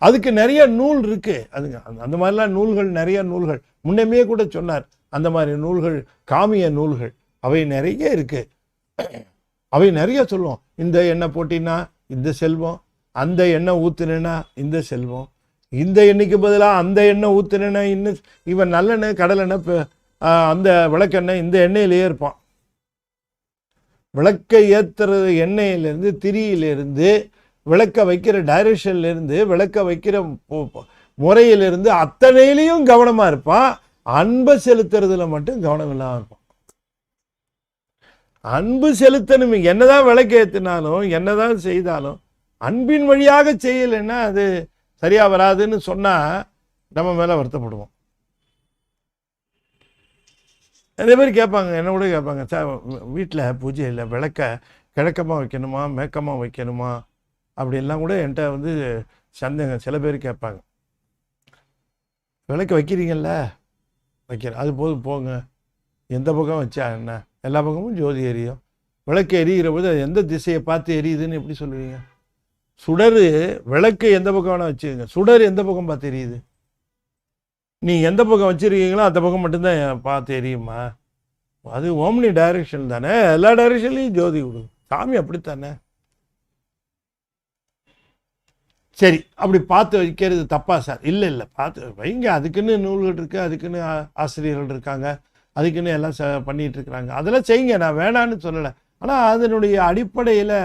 அதுக்கு நிறைய நூல் இருக்கு. அதுங்க அந்த மாதிரிலாம் நூல்கள், நிறைய நூல்கள் முன்னமே கூட சொன்னார். அந்த மாதிரி நூல்கள் காமிய நூல்கள் அவை நிறைய இருக்கு. அவை நிறைய சொல்லுவோம். இந்த எண்ணெய் போட்டினா இந்த செல்வம், அந்த எண்ணெய் ஊத்துனா இந்த செல்வம், இந்த எண்ணெய்க்கு பதிலாக அந்த எண்ணெய் ஊத்துனா இன்னும் இவன் நல்லெண்ணெய் கடலெண்ணெய் அந்த விளக்கெண்ணெய் இந்த எண்ணெயிலேயே இருப்பான். விளக்கை ஏற்றுறது எண்ணெயிலேருந்து, திரியிலிருந்து, விளக்க வைக்கிற டைரக்ஷன்லேருந்து, விளக்க வைக்கிற முறையிலிருந்து அத்தனையிலையும் கவனமாக இருப்பான். அன்பை செலுத்துறதுல மட்டும் கவனம் இல்லாமல் இருப்பான். அன்பு செலுத்தணும். என்னதான் விளக்கு ஏற்றினாலும் என்னதான் செய்தாலும் அன்பின் வழியாக செய்யலைன்னா அது சரியா வராதுன்னு சொன்னா நம்ம மேல வருத்தப்படுவோம். நிறைய பேர் கேட்பாங்க, என்ன கூட கேட்பாங்க, சார் வீட்டில் பூஜையில் விளக்க கிழக்கமாக வைக்கணுமா மேக்கமாக வைக்கணுமா அப்படின்லாம் கூட என்கிட்ட வந்து சந்தேகம் சில பேர் கேட்பாங்க. விளக்க வைக்கிறீங்கல்ல, வைக்கிறேன், அது போதும் போங்க, எந்த பக்கம் வச்சா என்ன, எல்லா பக்கமும் ஜோதி எரியும். விளக்கு எரிகிற போது அது எந்த திசையை பார்த்து எரியுதுன்னு எப்படி சொல்லுவீங்க? சுடர் விளக்கு எந்த பக்கம் வேணால் வச்சுக்கோங்க, சுடர் எந்த பக்கம் பார்த்து எரியுது? நீங்கள் எந்த பக்கம் வச்சுருக்கீங்களோ அந்த பக்கம் மட்டும்தான் பார்த்து எரியுமா? அது ஓம்னி டைரக்ஷன் தானே, எல்லா டைரக்ஷன்லையும் ஜோதி கொடுக்கும். சாமி அப்படித்தானே. சரி, அப்படி பார்த்து வைக்கிறது தப்பா சார்? இல்லை இல்லை, பார்த்து வைங்க. அதுக்குன்னு நூல்கள் இருக்குது, அதுக்குன்னு ஆசிரியர்கள் இருக்காங்க, அதுக்குன்னு எல்லாம் பண்ணிகிட்டு இருக்கிறாங்க. அதெல்லாம் செய்யுங்க, நான் வேணான்னு சொல்லலை. ஆனால் அதனுடைய அடிப்படையில்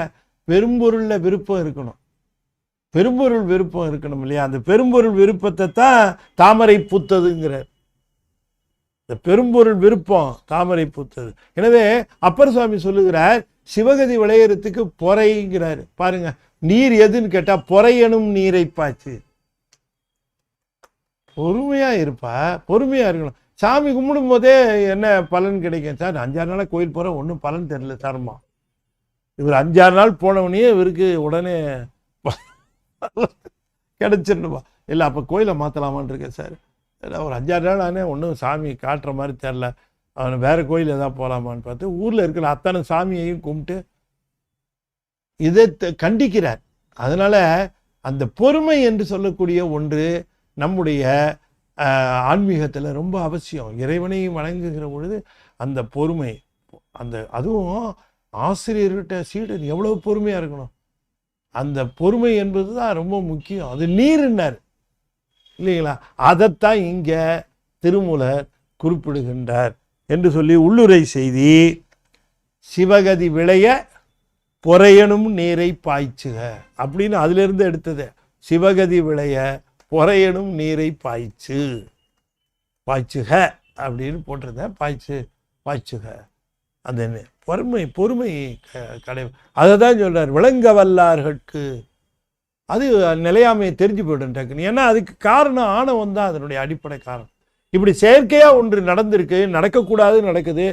பெரும்பொருளில் விருப்பம் இருக்கணும். பெரும்பொருள் விருப்பம் இருக்கணும் இல்லையா? அந்த பெரும்பொருள் விருப்பத்தை தான் தாமரை பூத்ததுங்கிறார். இந்த பெரும்பொருள் விருப்பம் தாமரை பூத்தது. எனவே அப்பர் சுவாமி சொல்லுகிறார், சிவகதி விளையறதுக்கு பொறைங்கிறார். பாருங்க, நீர் எதுன்னு கேட்டா பொறையனும் நீரை பாய்ச்சு. பொறுமையா இருப்பா, பொறுமையா இருக்கணும். சாமி கும்பிடும் போதே என்ன பலன் கிடைக்கும் சார்? 5-6 நாளாக கோயில் போற ஒன்றும் பலன் தெரியல சார்மா. இவர் 5-6 நாள் போனவனே இவருக்கு உடனே கிடைச்சிடணுமா? இல்லை, அப்போ கோயிலை மாற்றலாமான் இருக்கேன் சார். ஒரு 5-6 நாள் ஆனே ஒன்றும் சாமி காட்டுற மாதிரி தெரில, அவனை வேற கோயில் எதாவது போகலாமான்னு பார்த்து ஊரில் இருக்கிற அத்தனை சாமியையும் கும்பிட்டு இதை கண்டிக்கிறார். அதனால அந்த பொறுமை என்று சொல்லக்கூடிய ஒன்று நம்முடைய ஆன்மீகத்தில் ரொம்ப அவசியம். இறைவனை வணங்குகிற பொழுது அந்த பொறுமை, அந்த அதுவும் ஆசிரியர்கிட்ட சீடர் எவ்வளவு பொறுமையாக இருக்கணும். அந்த பொறுமை என்பது தான் ரொம்ப முக்கியம். அது நீர்னார் இல்லைங்களா? அதைத்தான் இங்கே திருமூலர் குறிப்பிடுகின்றார் என்று சொல்லி உள்ளுரை செய்தி, சிவகதி விளைய பொறையனும் நீரை பாய்ச்சுக அப்படின்னு அதிலிருந்து எடுத்தது. சிவகதி விளைய பொறையனும் நீரை பாய்ச்சுக அப்படின்னு போட்டிருந்தேன். பாய்ச்சுக அந்த பொறுமை கடை அதை தான் சொல்றார். விளங்க வல்லார்களுக்கு அது நிலையாமையை தெரிஞ்சு போய்டும் டக்குன்னு. ஏன்னா அதுக்கு காரணம் ஆணவம் தான் அதனுடைய அடிப்படை காரணம். இப்படி செயற்கையாக ஒன்று நடந்திருக்கு, நடக்கக்கூடாது நடக்குது.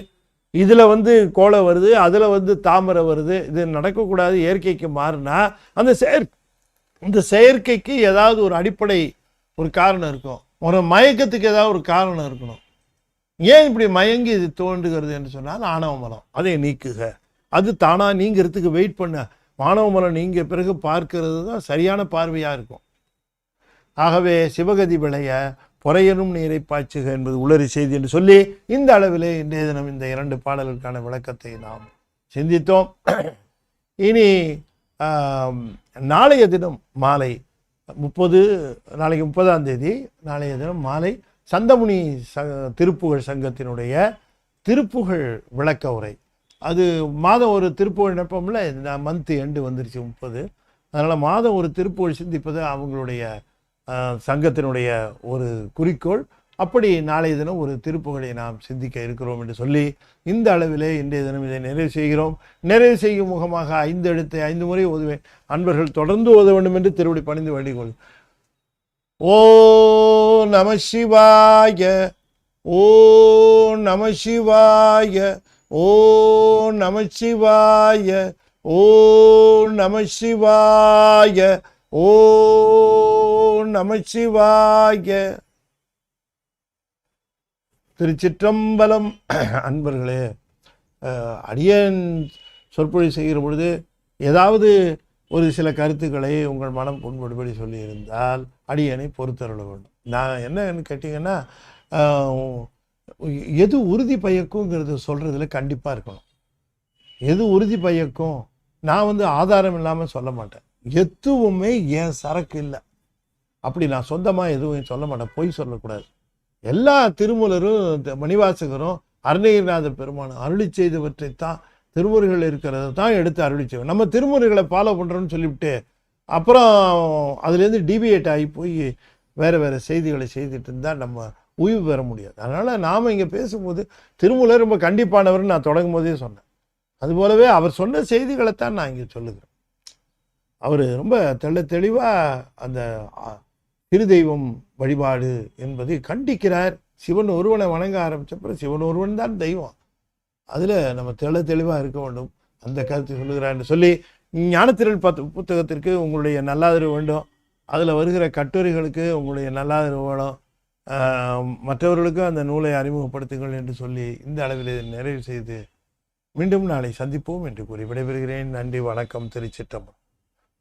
இதில் வந்து கோலை வருது, அதில் வந்து தாமரை வருது. இது நடக்கக்கூடாது, இயற்கைக்கு மாறினா அந்த செயற்கைக்கு ஏதாவது ஒரு அடிப்படை ஒரு காரணம் இருக்கும். ஒரு மயக்கத்துக்கு ஏதாவது ஒரு காரணம் இருக்கணும். ஏன் இப்படி மயங்கி இது தோன்றுகிறது என்று சொன்னால் ஆணவ மலம். அதை நீக்குக. அது தானாக நீங்கிறதுக்கு வெயிட் பண்ண. ஆணவ மலம் நீங்க பிறகு பார்க்கிறது தான் சரியான பார்வையாக இருக்கும். ஆகவே சிவகதி விளைய பொறையனும் நீரை பாய்ச்சுக என்பது உளறி செய்தி என்று சொல்லி இந்த அளவிலே இன்றைய தினம் இந்த 2 பாடல்களுக்கான விளக்கத்தை நாம் சிந்தித்தோம். இனி நாளைய தினம் மாலை 30, நாளைக்கு 30ஆம் தேதி, நாளைய தினம் மாலை சந்தமுனி திருப்புகழ் சங்கத்தினுடைய திருப்புகழ் விளக்க உரை. அது மாதம் ஒரு திருப்புகழ் நினைப்போம்ல, மந்த் எண்டு வந்துருச்சு 30. அதனால் மாதம் ஒரு திருப்புகழ் சிந்திப்பது அவங்களுடைய சங்கத்தினுடைய ஒரு குறிக்கோள். அப்படி நாளைய தினம் ஒரு திருப்புகழை நாம் சிந்திக்க இருக்கிறோம் என்று சொல்லி இந்த அளவிலே இன்றைய தினம் இதை நிறைவு செய்கிறோம். நிறைவு செய்யும் முகமாக 5 எழுத்தை 5 முறை ஓதுவேன். அன்பர்கள் தொடர்ந்து ஓத வேண்டும் என்று திருவடி பணிந்து வேண்டிக்கொள். ஓ நம சிவாய, ஓ நம சிவாய, ஓ நம சிவாய, ஓ நம சிவாய, ஓ நம சிவாய. திருச்சிற்றம்பலம். அன்பர்களே, அடியேன் சொற்பொழிவு செய்கிற பொழுது ஏதாவது ஒரு சில கருத்துக்களை உங்கள் மனம் புண்படுபடி சொல்லியிருந்தால் அடியேனை பொறுத்தருள வேண்டும். நான் என்னன்னு கேட்டிங்கன்னா, எது உறுதி பயக்குங்கிறது சொல்கிறதுல கண்டிப்பாக இருக்கணும். எது உறுதி பயக்கும், நான் ஆதாரம் இல்லாமல் சொல்ல மாட்டேன். எதுவுமே என் சரக்கு இல்லை, அப்படி நான் சொந்தமாக எதுவும் சொல்ல மாட்டேன். பொய் சொல்லக்கூடாது. எல்லா திருமூலரும் மணிவாசகரும் அருணகிரிநாத பெருமானும் அருளி செய்தவற்றைத்தான் திருமுறைகள் இருக்கிறத தான் எடுத்து அருளி செய்வோம். நம்ம திருமுறைகளை ஃபாலோ பண்ணுறோன்னு சொல்லிவிட்டு அப்புறம் அதுலேருந்து டிவியேட் ஆகி போய் வேறு செய்திகளை செய்துட்டு இருந்தால் நம்ம ஓய்வு பெற முடியாது. அதனால் நாம் இங்கே பேசும்போது திருமூலர் ரொம்ப கண்டிப்பானவர்னு நான் தொடங்கும் போதே சொன்னேன். அதுபோலவே அவர் சொன்ன செய்திகளைத்தான் நான் இங்கே சொல்லுகிறேன். அவர் ரொம்ப தெளிவாக அந்த திருதெய்வம் வழிபாடு என்பதை கண்டிக்கிறார். சிவன் ஒருவனை வணங்க ஆரம்பித்தப்பறம் சிவன் ஒருவன் தான் தெய்வம், அதில் நம்ம தெளிவாக இருக்க வேண்டும், அந்த கருத்தை சொல்லுகிறார் என்று சொல்லி ஞானத்திரள் புத்தகத்திற்கு உங்களுடைய நல்லாதரவு வேண்டும். அதில் வருகிற கட்டுரைகளுக்கு உங்களுடைய நல்லாதரவு வேணும். மற்றவர்களுக்கும் அந்த நூலை அறிமுகப்படுத்துங்கள் என்று சொல்லி இந்த அளவில் நிறைவு செய்து மீண்டும் நாளை சந்திப்போம் என்று கூறி விடைபெறுகிறேன். நன்றி, வணக்கம். திருச்சிற்றம்பலம்.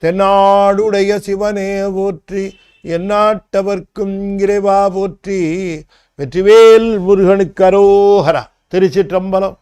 தென்னாடுடைய சிவனே போற்றி, எந்நாட்டவர்க்கும் இறைவா போற்றி, வெற்றிவேல் முருகனுக்கு அரோகரா. திருச்சிற்றம்பலம்.